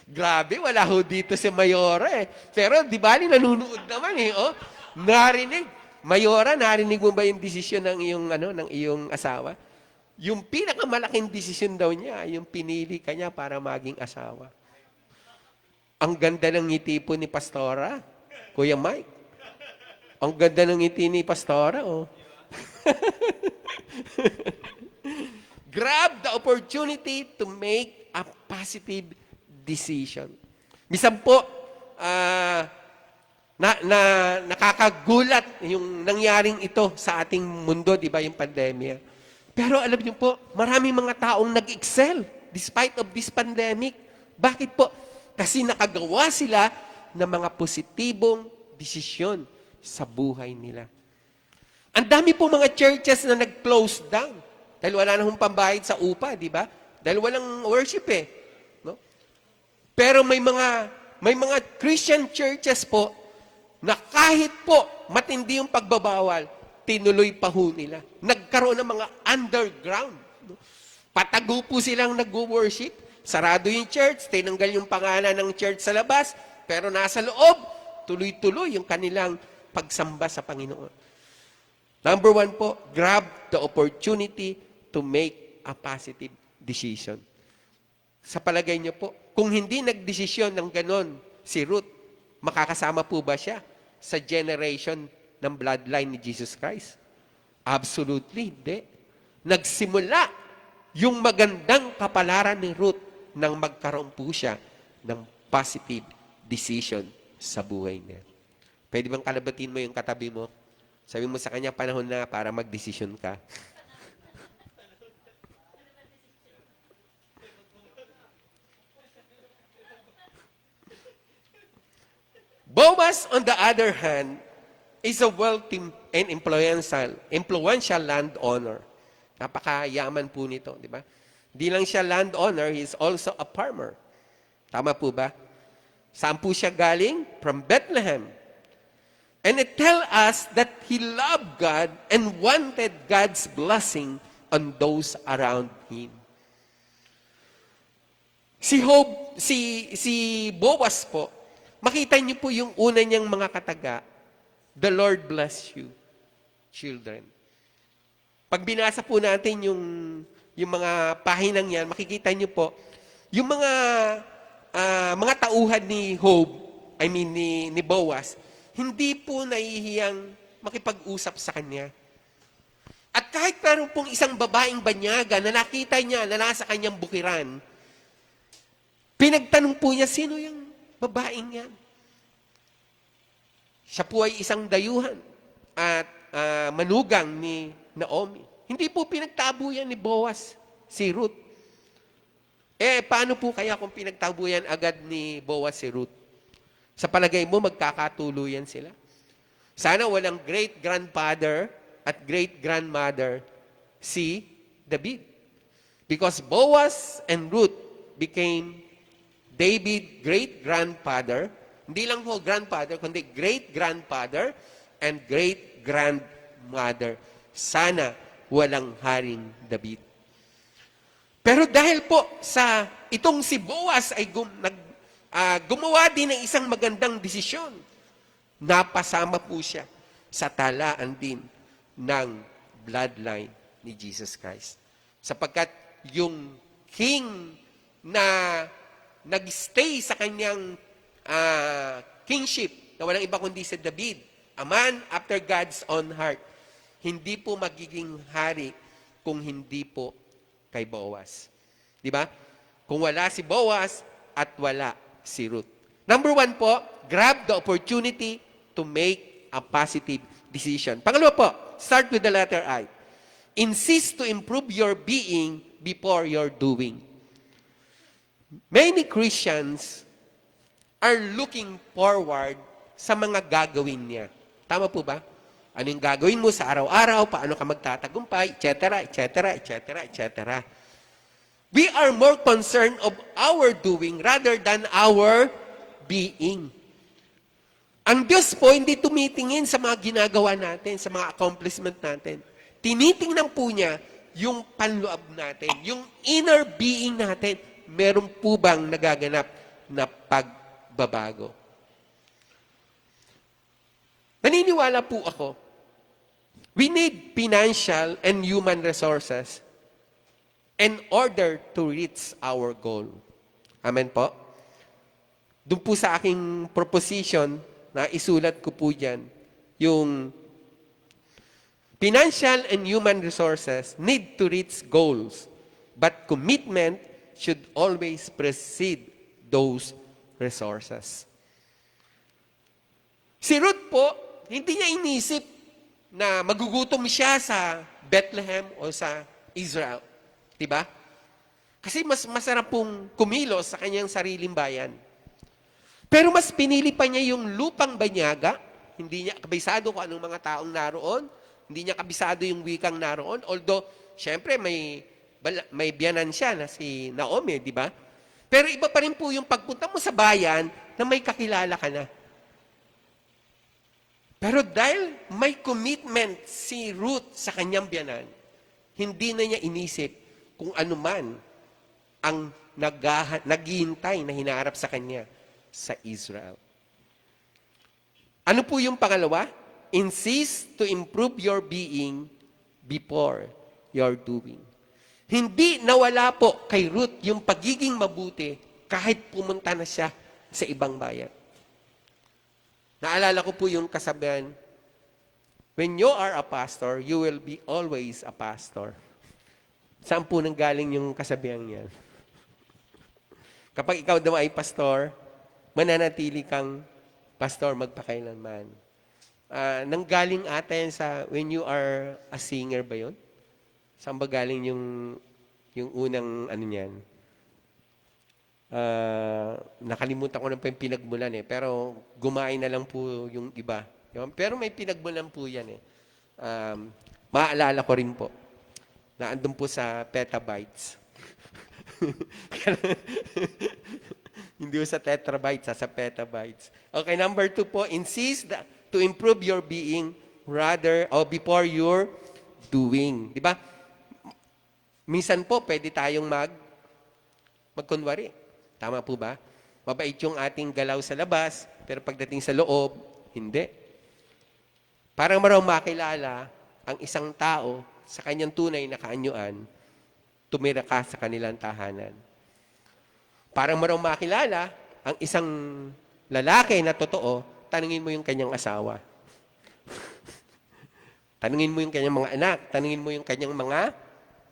Grabe, wala ho dito si Mayora eh. Pero di ba, nanunood naman eh. Oh? Narinig. Mayora, narinig mo ba yung desisyon ng iyong asawa? Yung pinakamalaking desisyon daw niya, yung pinili ka niya para maging asawa. Ang ganda ng ngiti po ni Pastora, Kuya Mike. Ang ganda ng ngiti ni Pastora, oh. Grab the opportunity to make a positive decision. Minsan po, nakakagulat yung nangyaring ito sa ating mundo, di ba, yung pandemya. Pero alam niyo po, maraming mga taong nag-excel despite of this pandemic. Bakit po? Kasi nakagawa sila ng mga positibong desisyon sa buhay nila. Ang dami po mga churches na nag-close down. Dahil wala na hong pambayad sa upa, di ba? Dahil walang worship eh. No? Pero may mga Christian churches po na kahit po matindi yung pagbabawal, tinuloy pa ho nila. Nagkaroon ng mga underground. No? Patago po silang nag-worship. Sarado yung church, tinanggal yung pangalan ng church sa labas, pero nasa loob, tuloy-tuloy yung kanilang pagsamba sa Panginoon. Number 1 po, grab the opportunity to make a positive decision. Sa palagay niyo po, kung hindi nagdesisyon ng ganon si Ruth, makakasama po ba siya sa generation ng bloodline ni Jesus Christ? Absolutely, hindi. Nagsimula yung magandang kapalaran ni Ruth nang magkaroon po siya ng positive decision sa buhay niya. Pwede bang kalabatin mo yung katabi mo? Sabi mo sa kanya, panahon na para magdesisyon ka. Boaz, on the other hand, is a wealthy and influential landowner. Napakayaman po nito, di ba? Di lang siya landowner, he is also a farmer. Tama po ba? Saan po siya galing? From Bethlehem. And it tells us that he loved God and wanted God's blessing on those around him. Si Boaz po, makita niyo po yung una niyang mga kataga, the Lord bless you, children. Pag binasa po natin yung mga pahinang yan, makikita niyo po, yung mga tauhan ni ni Boaz, hindi po nahihiyang makipag-usap sa kanya. At kahit meron pong isang babaeng banyaga na nakita niya na nasa kanyang bukiran, pinagtanong po niya, sino yung babaeng yan? Siya po ay isang dayuhan at manugang ni Naomi. Hindi po pinagtabuyan ni Boaz si Ruth. Paano po kaya kung pinagtabuyan agad ni Boaz si Ruth? Sa palagay mo, magkakatuluyan sila? Sana walang great-grandfather at great-grandmother si David. Because Boaz and Ruth became David great-grandfather, hindi lang po grandfather, kundi great-grandfather and great-grandmother. Sana walang haring David. Pero dahil po sa itong si Boaz ay gumawa din ng isang magandang desisyon, napasama po siya sa talaan din ng bloodline ni Jesus Christ. Sapagkat yung king na nag-stay sa kanyang kingship, na walang iba kundi si David, a man after God's own heart, hindi po magiging hari kung hindi po kay Boaz. Di ba? Kung wala si Boaz at wala si Ruth. Number 1 po, grab the opportunity to make a positive decision. Pangalawa po, start with the letter I. Insist to improve your being before your doing. Many Christians are looking forward sa mga gagawin niya. Tama po ba? Ano yung gagawin mo sa araw-araw, paano ka magtatagumpay, etc., etc., etc., etc. We are more concerned of our doing rather than our being. Ang Diyos po hindi tumitingin sa mga ginagawa natin, sa mga accomplishment natin. Tinitingnan po niya yung panloob natin, yung inner being natin. Meron po bang nagaganap na pagbabago? Naniniwala po ako, we need financial and human resources in order to reach our goal. Amen po? Doon po sa aking proposition, na isulat ko po dyan, yung financial and human resources need to reach goals, but commitment should always precede those resources. Si Ruth po, hindi niya inisip na magugutom siya sa Bethlehem o sa Israel. Diba? Kasi mas masarap pong kumilos sa kanyang sariling bayan. Pero mas pinili pa niya yung lupang banyaga. Hindi niya kabisado kung anong mga taong naroon. Hindi niya kabisado yung wikang naroon. Although, syempre, may biyanan siya na si Naomi, di ba? Pero iba pa rin po yung pagpunta mo sa bayan na may kakilala ka na. Pero dahil may commitment si Ruth sa kanyang biyanan, hindi na niya inisip kung ano man ang naghihintay na hinaharap sa kanya sa Israel. Ano po yung pangalawa? Insist to improve your being before your doing. Hindi nawala po kay Ruth yung pagiging mabuti kahit pumunta na siya sa ibang bayan. Naalala ko po yung kasabihan, when you are a pastor, you will be always a pastor. Saan po nanggaling yung kasabihan niyan? Kapag ikaw daw ay pastor, mananatili kang pastor magpakailanman. Nanggaling atin sa when you are a singer ba yun? Saan ba galing yung unang ano niyan? Nakalimutan ko na pa yung pinagmulan eh. Pero gumain na lang po yung iba. Pero may pinagmulan po yan eh. Maaalala ko rin po. Na andun po sa petabytes. Hindi sa tetrabytes, sa petabytes. Okay, number 2 po, insist to improve your being rather or before your doing. Di ba? Minsan po, pwede tayong magkunwari. Tama po ba? Mabait yung ating galaw sa labas, pero pagdating sa loob, hindi. Parang marang makilala ang isang tao sa kanyang tunay na kaanyuan, tumira ka sa kanilang tahanan. Parang marang makilala ang isang lalaki na totoo, tanungin mo yung kanyang asawa. Tanungin mo yung kanyang mga anak, tanungin mo yung kanyang mga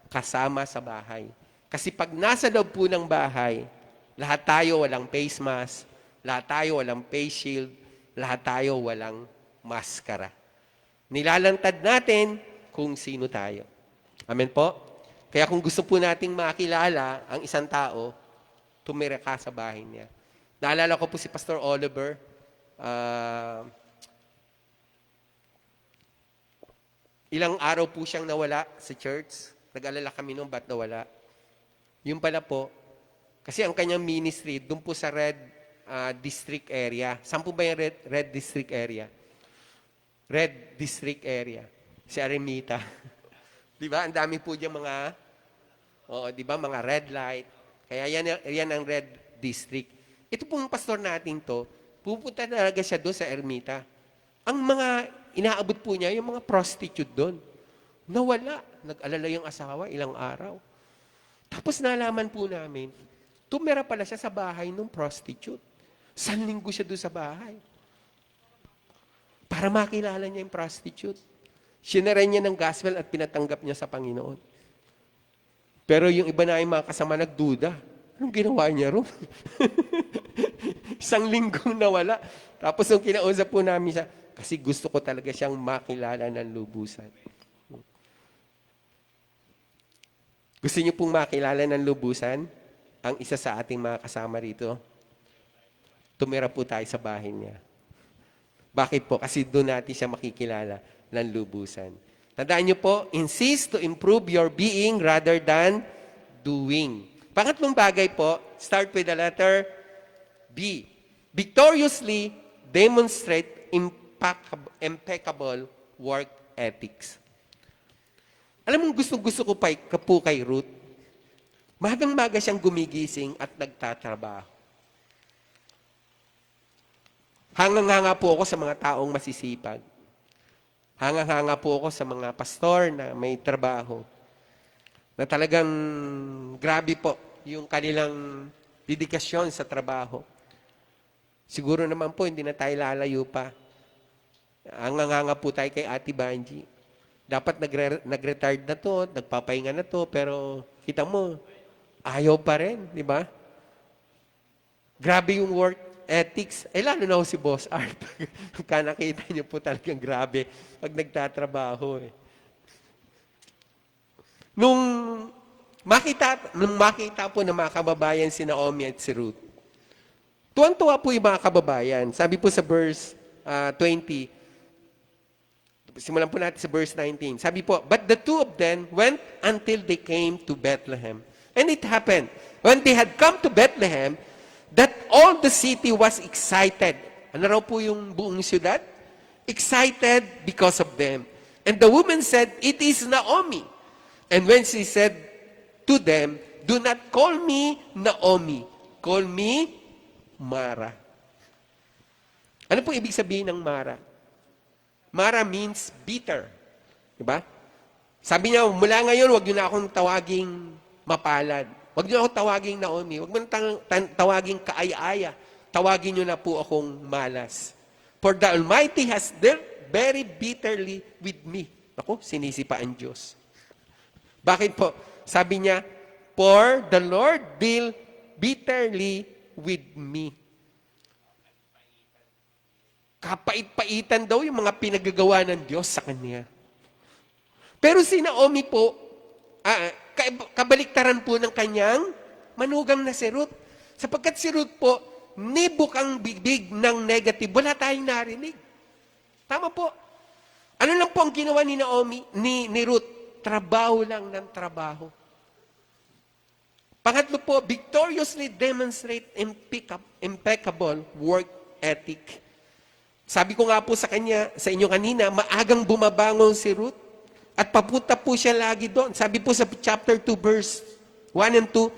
kasama sa bahay. Kasi pag nasa loob po ng bahay, lahat tayo walang face mask, lahat tayo walang face shield, lahat tayo walang maskara. Nilalantad natin kung sino tayo. Amen po? Kaya kung gusto po nating makilala ang isang tao, tumira ka sa bahay niya. Naalala ko po si Pastor Oliver. Ilang araw po siyang nawala sa church. Nag-alala kami nung ba't nawala. Yung pala po, kasi ang kanyang ministry, doon po sa Red District area. Saan po ba yung Red District area? Red District area. Si Arimita. Di ba? Ang dami po diyang mga, di ba, mga red light. Kaya yan ang Red District. Ito pong pastor natin to, pupunta talaga siya doon sa Ermita. Ang mga inaabot po niya, yung mga prostitute doon. Nawala. Nag-alala yung asawa, ilang araw. Tapos nalaman po namin, tumira pala siya sa bahay ng prostitute. San linggo siya doon sa bahay. Para makilala niya yung prostitute. Sinara niya ng gospel at pinatanggap niya sa Panginoon. Pero yung iba na yung mga kasama nagduda. Anong ginawa niya ro? Isang linggong nawala. Tapos nung kinausap po namin siya, kasi gusto ko talaga siyang makilala ng lubusan. Gusto niyo pong makilala ng lubusan? Ang isa sa ating mga kasama rito, tumira po tayo sa bahay niya. Bakit po? Kasi doon natin siya makikilala ng lubusan. Tandaan niyo po, insist to improve your being rather than doing. Pangatlong bagay po, start with the letter B. Victoriously demonstrate impeccable work ethics. Alam mo, gusto ko po kay Ruth. Magang-maga siyang gumigising at nagtatrabaho. Hangang-hanga po ako sa mga taong masisipag. Hangang-hanga po ako sa mga pastor na may trabaho. Na talagang grabe po yung kanilang dedikasyon sa trabaho. Siguro naman po, hindi na tayo lalayo pa. Hangang-hanga po tayo kay Ate Banji. Dapat nag-retired na to, nagpapahinga na to, pero kita mo, ayaw pa rin, di ba? Grabe yung work ethics. Lalo na ho si Boss Art. Pagka nakita niyo po talagang grabe pag nagtatrabaho. Nung makita po ng mga kababayan si Naomi at si Ruth, tuwang-tuwa po yung mga kababayan. Sabi po sa verse 20, simulan po natin sa verse 19. Sabi po, but the two of them went until they came to Bethlehem. And it happened, when they had come to Bethlehem, that all the city was excited. Ano raw po yung buong siyudad? Excited because of them. And the woman said, it is Naomi. And when she said to them, do not call me Naomi, call me Mara. Ano po ibig sabihin ng Mara? Mara means bitter. Diba? Sabi niya, mula ngayon, huwag niyo na akong tawaging mapalad. Huwag niyo akong tawaging Naomi. Huwag mo tawaging kaaya-aya. Tawagin niyo na po akong malas. For the Almighty has dealt very bitterly with me. Ako, sinisipa ang Diyos. Bakit po? Sabi niya, for the Lord deal bitterly with me. Kapait-paitan daw yung mga pinagagawa ng Diyos sa kanya. Pero si Naomi po, kabaliktaran po ng kanyang manugang na si Ruth. Sapagkat si Ruth po, nibok ang bibig ng negative. Wala tayong narinig. Tama po. Ano lang po ang ginawa ni Naomi, ni Ruth? Trabaho lang ng trabaho. Pangatlo po, victoriously demonstrate impeccable work ethic. Sabi ko nga po sa inyo kanina, maagang bumabangon si Ruth at papunta po siya lagi doon. Sabi po sa chapter 2, verse 1 and 2,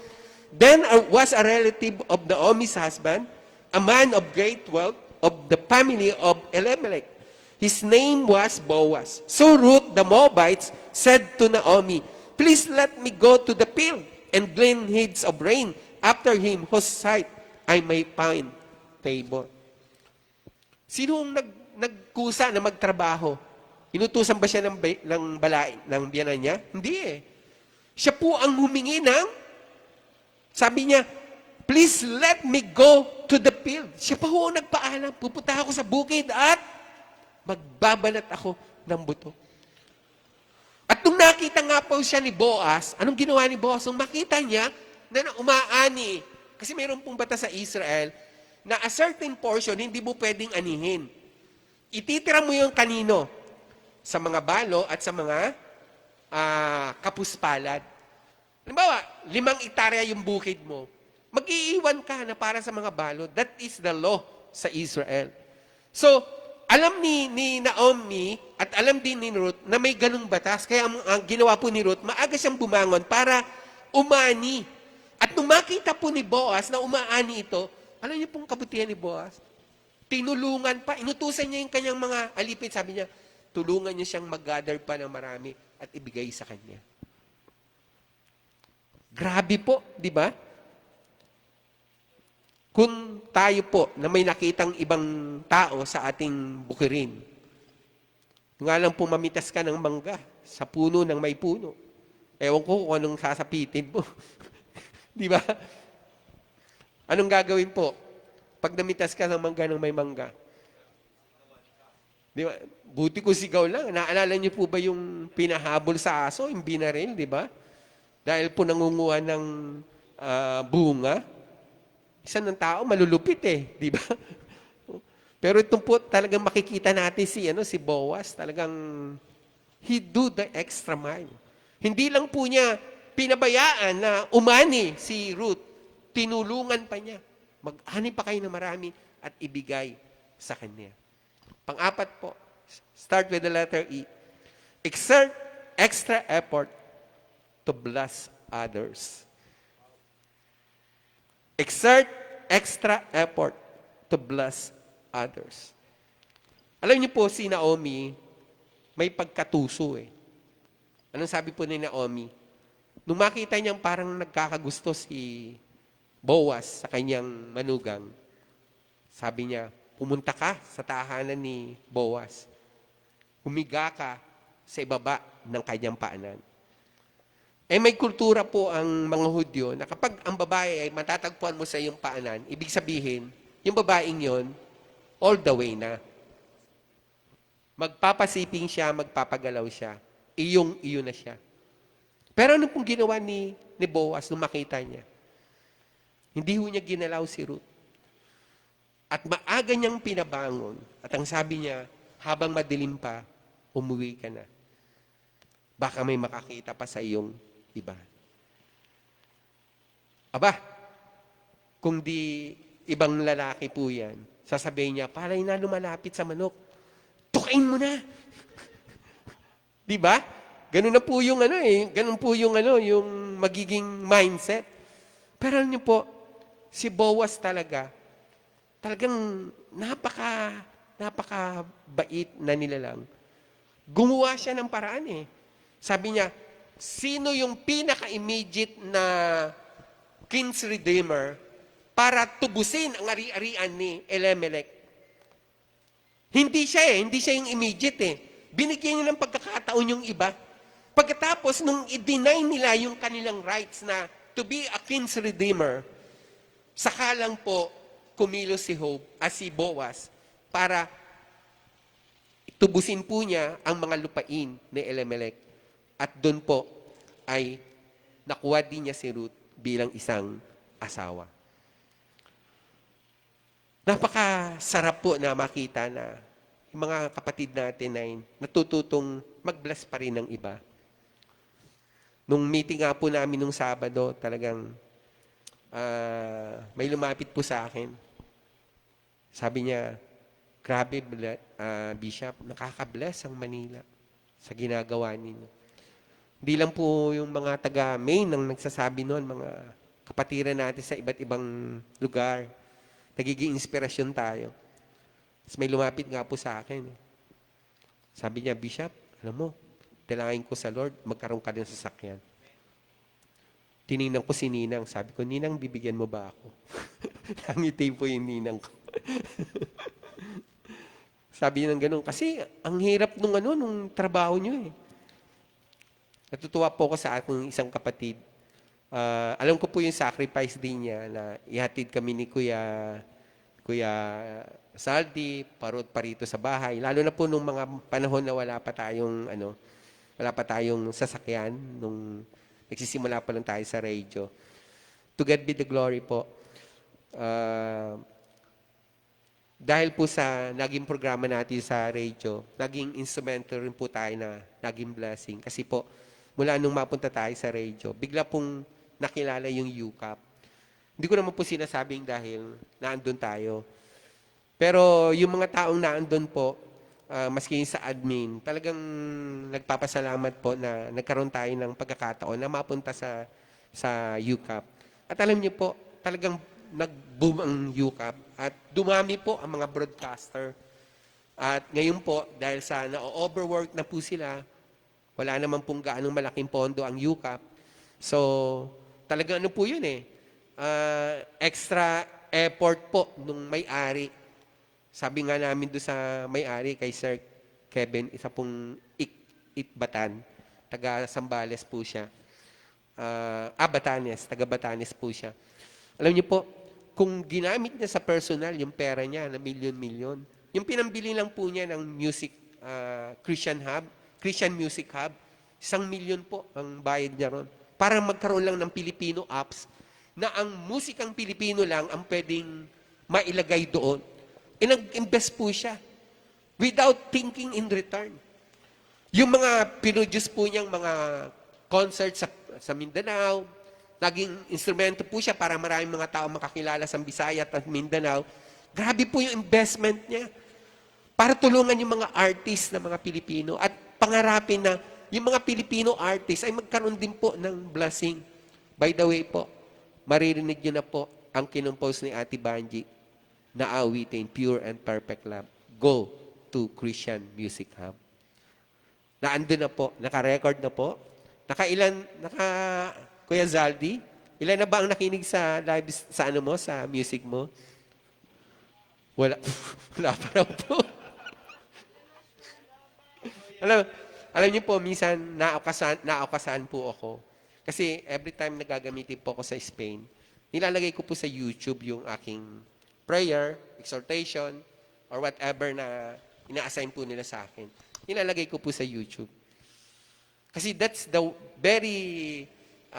then was a relative of Naomi's husband, a man of great wealth of the family of Elimelech. His name was Boaz. So Ruth, the Moabites, said to Naomi, please let me go to the field and glean heads of grain after him whose sight I may find favor. Sino ang nagkusa na magtrabaho? Inutusan ba siya ng biyanan niya? Hindi eh. Siya po ang humingi ng, sabi niya, please let me go to the field. Siya pa ho nagpaalam, pupunta ako sa bukid at magbabalat ako ng buto. At nung nakita nga po siya ni Boaz, anong ginawa ni Boaz? Nung makita niya na umaani, kasi mayroon pong batas sa Israel, na a certain portion, hindi mo pwedeng anihin. Ititira mo yung kanino? Sa mga balo at sa mga kapuspalad. Halimbawa, 5 hektarya yung bukid mo. Mag-iiwan ka na para sa mga balo. That is the law sa Israel. So, alam ni Naomi at alam din ni Ruth na may ganung batas. Kaya ang ginawa po ni Ruth, maaga siyang bumangon para umani. At nung makita po ni Boaz na umaani ito, alam niyo pong kabutihan ni Boaz? Tinulungan pa. Inutusan niya yung kanyang mga alipin. Sabi niya, tulungan niya siyang mag-gather pa ng marami at ibigay sa kanya. Grabe po, di ba? Kung tayo po na may nakitang ibang tao sa ating bukirin, Nga lang po mamitas ka ng mangga sa puno ng may puno. Ewan ko kung anong sasapitin mo. Di ba? Anong gagawin po? Pag namitas ka ng mangga ng may mangga. Di ba? Buti ko sigaw lang. Naalala niyo po ba yung pinahabol sa aso, yung binaril, di ba? Dahil po nangunguha ng bunga. Isa ng tao, malulupit eh. Di ba? Pero ito po talagang makikita natin si Boaz. Talagang he do the extra mile. Hindi lang po niya pinabayaan na umani si Ruth. Tinulungan pa niya. Mag-ani pa kayo na marami at ibigay sa kanya. Pang-apat po, start with the letter E. Exert extra effort to bless others. Exert extra effort to bless others. Alam niyo po, si Naomi, may pagkatuso eh. Anong sabi po ni Naomi? Nung makita niyang parang nagkakagusto si Boaz sa kanyang manugang, sabi niya, pumunta ka sa tahanan ni Boaz. Humiga ka sa ibaba ng kanyang paanan. Eh may kultura po ang mga Hudyo na kapag ang babae ay matatagpuan mo sa iyong paanan, ibig sabihin, yung babaeng yon, all the way na. Magpapasiping siya, magpapagalaw siya. Iyo na siya. Pero ano pong ginawa ni Boaz nung makita niya? Hindi ho niya ginalaw si Ruth. At maaga niyang pinabangon. At ang sabi niya, habang madilim pa, umuwi ka na. Baka may makakita pa sa iyong iba. Aba, kung di ibang lalaki po yan, sasabihin niya, palay na lumalapit sa manok. Tukain mo na. Di ba? Ganun na po yung ganun po yung yung magiging mindset. Pero alam niyo po, si Boaz talagang napaka-bait na nilalang. Gumawa siya ng paraan eh. Sabi niya, sino yung pinaka-immediate na king's redeemer para tubusin ang ari-arian ni Elimelech? Hindi siya yung immediate eh. Binigyan niya ng pagkakataon yung iba. Pagkatapos, nung i-deny nila yung kanilang rights na to be a king's redeemer, saka lang po kumilos si Boaz para tubusin po niya ang mga lupain ni Elimelech. At doon po ay nakuha din niya si Ruth bilang isang asawa. Napakasarap po na makita na yung mga kapatid natin ay natututong mag-bless pa rin ng iba. Nung meeting nga po namin nung Sabado, talagang may lumapit po sa akin. Sabi niya, grabe, Bishop, nakaka-bless ang Manila sa ginagawa ninyo. Hindi lang po yung mga taga-Maine ang nagsasabi noon, mga kapatiran natin sa iba't ibang lugar. Nagiging inspirasyon tayo. Tapos may lumapit nga po sa akin. Sabi niya, Bishop, alam mo, dalangin ko sa Lord, magkaroon ka ng sasakyan. Tinignan ko si Ninang. Sabi ko, Ninang, bibigyan mo ba ako? Nangiti po yung Ninang ko. Sabi niya ng ganun, kasi ang hirap nung trabaho niyo eh. Natutuwa po ako sa aking isang kapatid. Alam ko po yung sacrifice din niya na ihatid kami ni Kuya Saldi, parot pa rito sa bahay. Lalo na po nung mga panahon na wala pa tayong sasakyan, nung nagsisimula pa lang tayo sa radio. To God be the glory po. Dahil po sa naging programa natin sa radio, naging instrumental rin po tayo na naging blessing. Kasi po, mula nung mapunta tayo sa radio, bigla pong nakilala yung UCAP. Hindi ko naman po sinasabing dahil naandun tayo. Pero yung mga taong naandun po, maski sa admin, talagang nagpapasalamat po na nagkaroon tayo ng pagkakataon na mapunta sa UCAP. At alam niyo po, talagang nag-boom ang UCAP at dumami po ang mga broadcaster. At ngayon po, dahil sa na-overwork na po sila, wala naman pong gaanong malaking pondo ang UCAP. So, talagang ano po yun eh, extra effort po nung may-ari. Sabi nga namin doon sa may-ari kay Sir Kevin, isa pong Itbatan, taga Sambales po siya. Batanes, taga Batanes po siya. Alam niyo po, kung ginamit niya sa personal yung pera niya na milyon-milyon, yung pinambili lang po niya ng music, Christian Music Hub, 1,000,000 po ang bayad niya ron. Para magkaroon lang ng Filipino apps na ang musikang Pilipino lang ang pwedeng mailagay doon. E nag-invest po siya without thinking in return. Yung mga pinuduce po niyang mga concert sa Mindanao, naging instrumento po siya para maraming mga tao makakilala sa Visayas at Mindanao. Grabe po yung investment niya para tulungan yung mga artist na mga Pilipino at pangarapin na yung mga Filipino artists ay magkaroon din po ng blessing. By the way po, maririnig niyo na po ang kinumpose ni Ate Banji na awitin, Pure and Perfect Love. Go to Christian Music Hub. Naandun na po, naka-record na po. Kuya Zaldi, ilan na ba ang nakinig sa live, sa sa music mo? Wala. Wala pa raw po. Alam niyo po, minsan naaukasan po ako. Kasi every time nagagamitin po ako sa Spain, nilalagay ko po sa YouTube yung aking prayer, exhortation, or whatever na ina-assign po nila sa akin. Nilalagay ko po sa YouTube. Kasi that's the very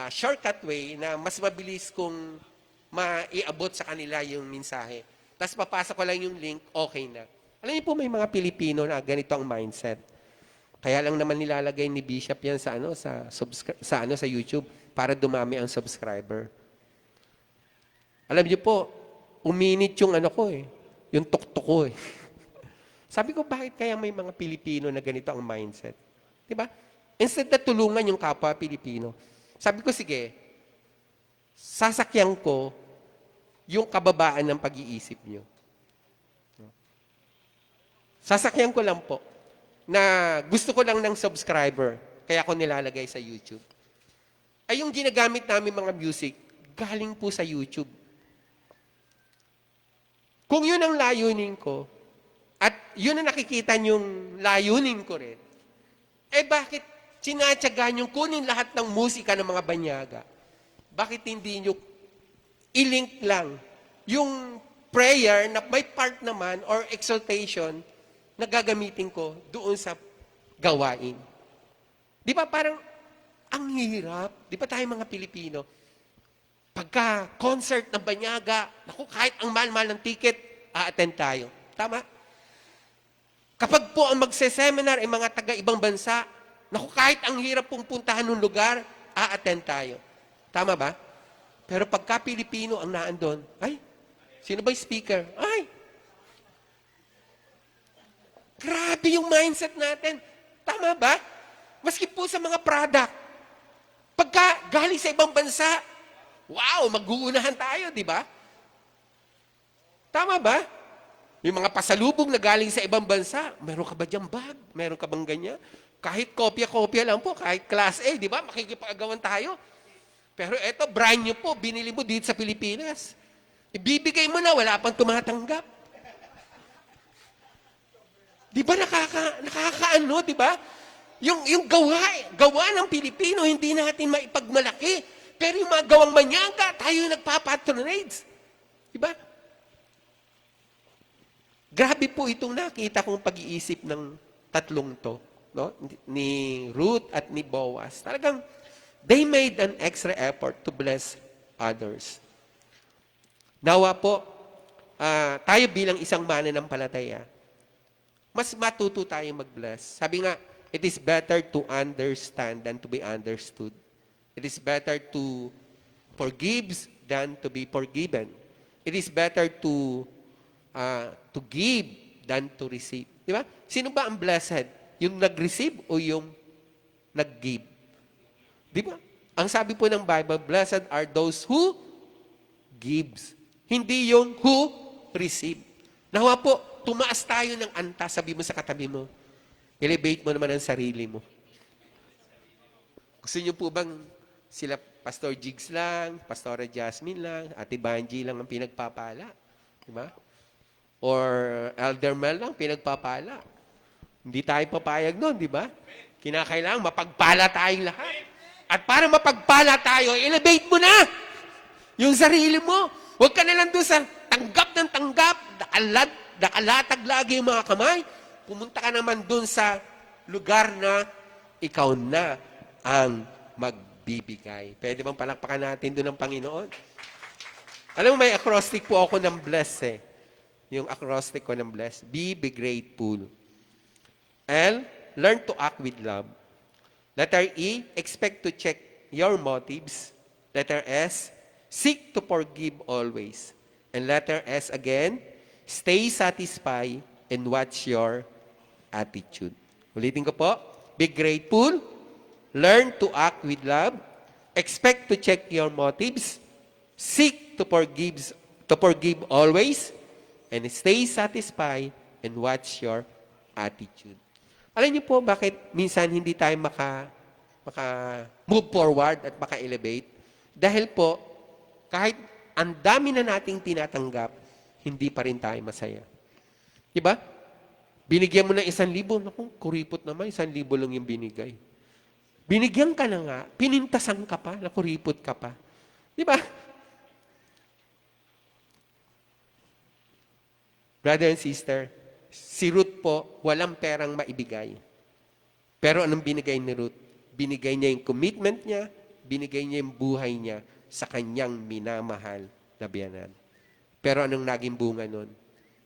shortcut way na mas mabilis kong maiabot sa kanila yung mensahe. Tapos papasok ko lang yung link, okay na. Alam niyo po, may mga Pilipino na ganito ang mindset. Kaya lang naman nilalagay ni Bishop yan sa YouTube para dumami ang subscriber. Alam niyo po, uminit yung yung tuktok ko eh. Sabi ko, bakit kaya may mga Pilipino na ganito ang mindset? Diba? Instead na tulungan yung kapwa Pilipino, sabi ko, sige, sasakyan ko yung kababaan ng pag-iisip nyo. Sasakyan ko lang po na gusto ko lang ng subscriber, kaya ko nilalagay sa YouTube. Ay yung ginagamit namin mga music, galing po sa YouTube. Kung yun ang layunin ko, at yun ang nakikita yung layunin ko rin, bakit sinatsaga niyong kunin lahat ng musika ng mga banyaga? Bakit hindi niyo i-link lang yung prayer na may part naman or exaltation na gagamitin ko doon sa gawain? Di ba parang ang hirap? Di ba tayo mga Pilipino, pagka concert ng banyaga, naku, kahit ang mahal-mahal ng ticket, a-attend tayo. Tama? Kapag po ang magse-seminar ay mga taga-ibang bansa, naku, kahit ang hirap pong puntahan ng lugar, a-attend tayo. Tama ba? Pero pagka Pilipino ang naandun, ay, sino ba yung speaker? Ay, grabe yung mindset natin. Tama ba? Maski po sa mga product. Pagka galing sa ibang bansa, wow, mag-uunahan tayo, di ba? Tama ba? Yung mga pasalubong na galing sa ibang bansa, meron ka ba diyang bag? Meron ka bang ganyan? Kahit kopya-kopya lang po, kahit class A, di ba? Makikipag-agawan tayo. Pero eto, brand new po, binili mo dito sa Pilipinas. Ibibigay mo na, wala pang tumatanggap. Di ba nakakaano, di ba? Yung gawa ng Pilipino, hindi natin maipagmalaki. Pero yung mga gawang manyanga, tayo yung nagpapatronage. Di ba? Grabe po itong nakita kong pag-iisip ng tatlong to, no? Ni Ruth at ni Boaz. Talagang, they made an extra effort to bless others. Nawa po, tayo bilang isang mananampalataya, mas matuto tayo mag-bless. Sabi nga, it is better to understand than to be understood. It is better to forgive than to be forgiven. It is better to give than to receive. Di ba? Sino ba ang blessed? Yung nag-receive o yung nag-give? Di ba? Ang sabi po ng Bible, blessed are those who gives. Hindi yung who receive. Nawa po, tumaas tayo ng anta, sabi mo sa katabi mo. Elevate mo naman ang sarili mo. Gusto niyo po bang sila Pastor Jigs lang, Pastora Jasmine lang, Ate Banji lang ang pinagpapala? Di ba? Or Elder Mel lang pinagpapala? Hindi tayo papayag nun, di ba? Kinakailangan mapagpala tayong lahat. At para mapagpala tayo, elevate mo na yung sarili mo. Huwag ka na lang doon sa tanggap ng tanggap, nakalatag lagi yung mga kamay. Pumunta ka naman doon sa lugar na ikaw na ang magbibigay. Pwede bang palakpakan natin doon ng Panginoon? Alam mo, may acrostic po ako ng bless eh. Yung acrostic ko ng bless. Be grateful. L, learn to act with love. Letter E, expect to check your motives. Letter S, seek to forgive always. And letter S again, stay satisfied and watch your attitude. Ulitin ko po, be grateful, learn to act with love, expect to check your motives, seek to forgive always, and stay satisfied and watch your attitude. Alam niyo po bakit minsan hindi tayo move forward at maka-elevate? Dahil po, kahit ang dami na nating tinatanggap, hindi pa rin tayo masaya. Diba? Binigyan mo ng 1,000, naku, kuripot naman, 1,000 lang yung binigay. Binigyan ka na nga, pinintasan ka pa, nakuripot ka pa. Diba? Brother and sister, si Ruth po, walang perang maibigay. Pero anong binigay ni Ruth? Binigay niya yung commitment niya, binigay niya yung buhay niya sa kanyang minamahal na biyanan. Pero anong naging bunga nun?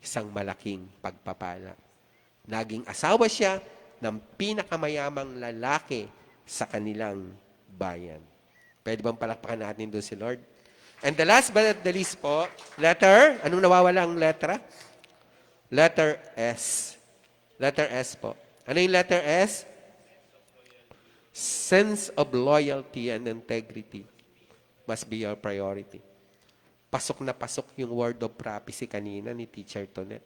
Isang malaking pagpapala. Naging asawa siya ng pinakamayamang lalaki sa kanilang bayan. Pwede bang palakpakan natin doon si Lord? And the last but not the least po, letter, anong nawawala ang letra? Letter S. Letter S po. Ano yung letter S? Sense of loyalty and integrity must be your priority. Pasok na pasok yung word of prophecy kanina ni Teacher Tonet.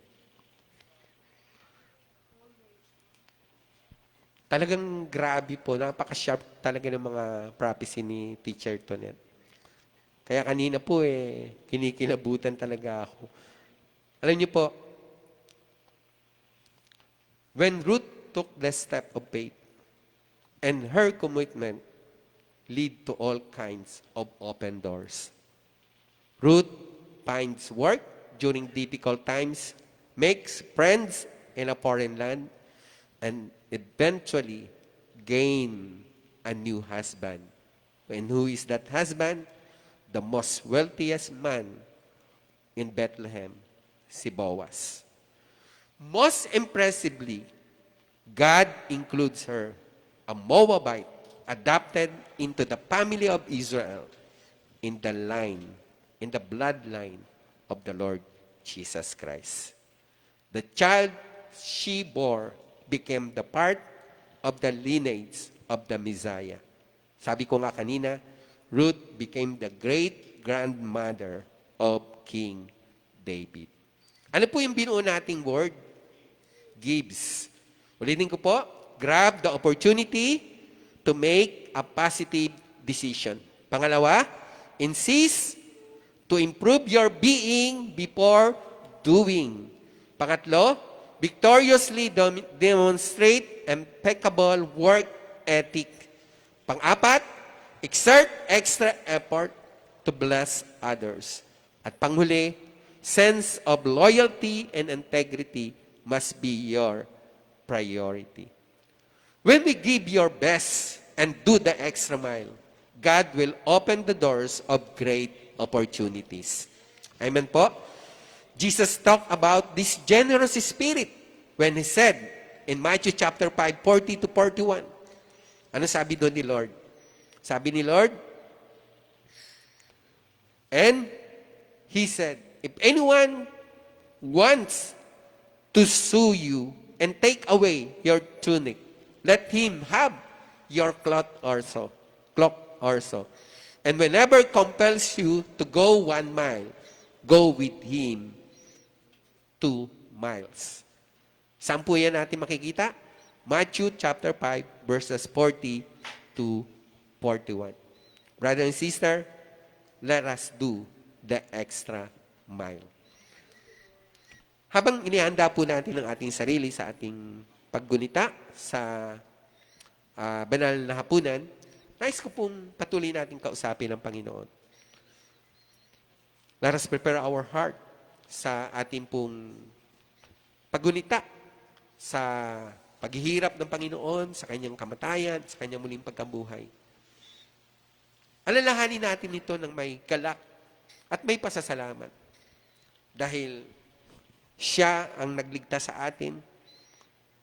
Talagang grabe po. Napaka-sharp talaga ng mga prophecy ni Teacher Tonet. Kaya kanina po kinikilabutan talaga ako. Alam niyo po, when Ruth took the step of faith and her commitment lead to all kinds of open doors. Ruth finds work during difficult times, makes friends in a foreign land, and eventually gain a new husband. And who is that husband? The most wealthiest man in Bethlehem, si Boaz. Most impressively, God includes her, a Moabite, adopted into the family of Israel in the bloodline of the Lord Jesus Christ. The child she bore became the part of the lineage of the Messiah. Sabi ko nga kanina, Ruth became the great-grandmother of King David. Ano po yung binuo nating word? Gives. Ulitin ko po, grab the opportunity to make a positive decision. Pangalawa, insist to improve your being before doing. Pangatlo, victoriously demonstrate impeccable work ethic. Pang-apat, exert extra effort to bless others. At panghuli, sense of loyalty and integrity must be your priority. When we give your best and do the extra mile, God will open the doors of great opportunities. Amen po? Jesus talked about this generous spirit when He said in Matthew chapter 5, 40 to 41. Ano sabi doon ni Lord? Sabi ni Lord, and He said, if anyone wants to sue you and take away your tunic, let him have your cloth also. And whenever compels you to go 1 mile, go with him 2 miles. Saan po yan natin makikita? Matthew chapter 5, verses 40 to 41. Brother and sister, let us do the extra mile. Habang inihanda po natin ang ating sarili sa ating paggunita sa banal na hapunan, nais ko pong patuloy natin kausapin ang Panginoon. Let us prepare our heart sa ating pong paggunita sa paghihirap ng Panginoon, sa kanyang kamatayan, sa kanyang muling pagkabuhay. Alalahanin natin ito ng may galak at may pasasalamat. Dahil siya ang nagligtas sa atin,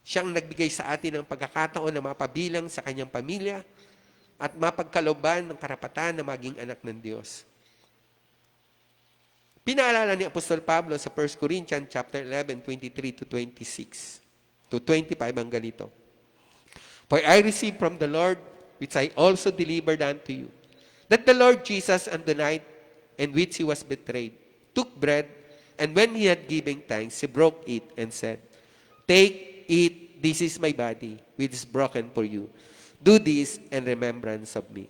siya ang nagbigay sa atin ng pagkakataon na mapabilang sa kanyang pamilya at mapagkalooban ng karapatan na maging anak ng Diyos. Pinaalala ni Apostol Pablo sa 1 Corinthians chapter 11, 23 to 26 to 25 ang ganito. For I received from the Lord, which I also delivered unto you, that the Lord Jesus on the night in which he was betrayed, took bread, and when he had given thanks, he broke it and said, Take, eat, this is my body, which is broken for you. Do this in remembrance of me.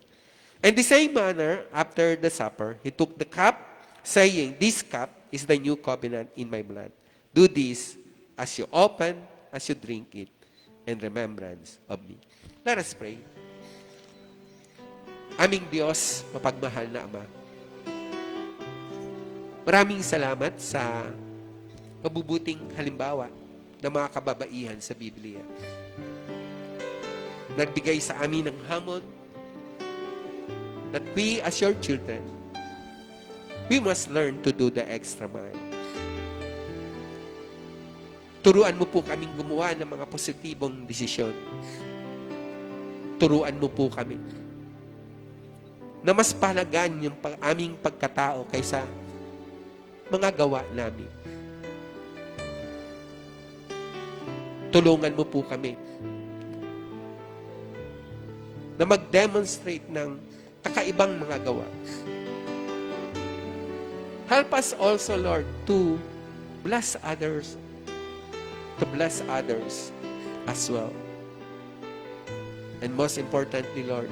In the same manner, after the supper, he took the cup, saying, This cup is the new covenant in my blood. Do this as you open, as you drink it, in remembrance of me. Let us pray. Aming Diyos, mapagmahal na Ama, maraming salamat sa mabubuting halimbawa ng mga kababaihan sa Biblia. Nagbigay sa amin ng hamon that we as your children, we must learn to do the extra mile. Turuan mo po kaming gumawa ng mga positibong desisyon. Turuan mo po kami na mas palagan yung aming pagkatao kaysa mga gawa namin. Tulungan mo po kami na mag-demonstrate ng kakaibang mga gawa. Help us also, Lord, to bless others as well. And most importantly, Lord,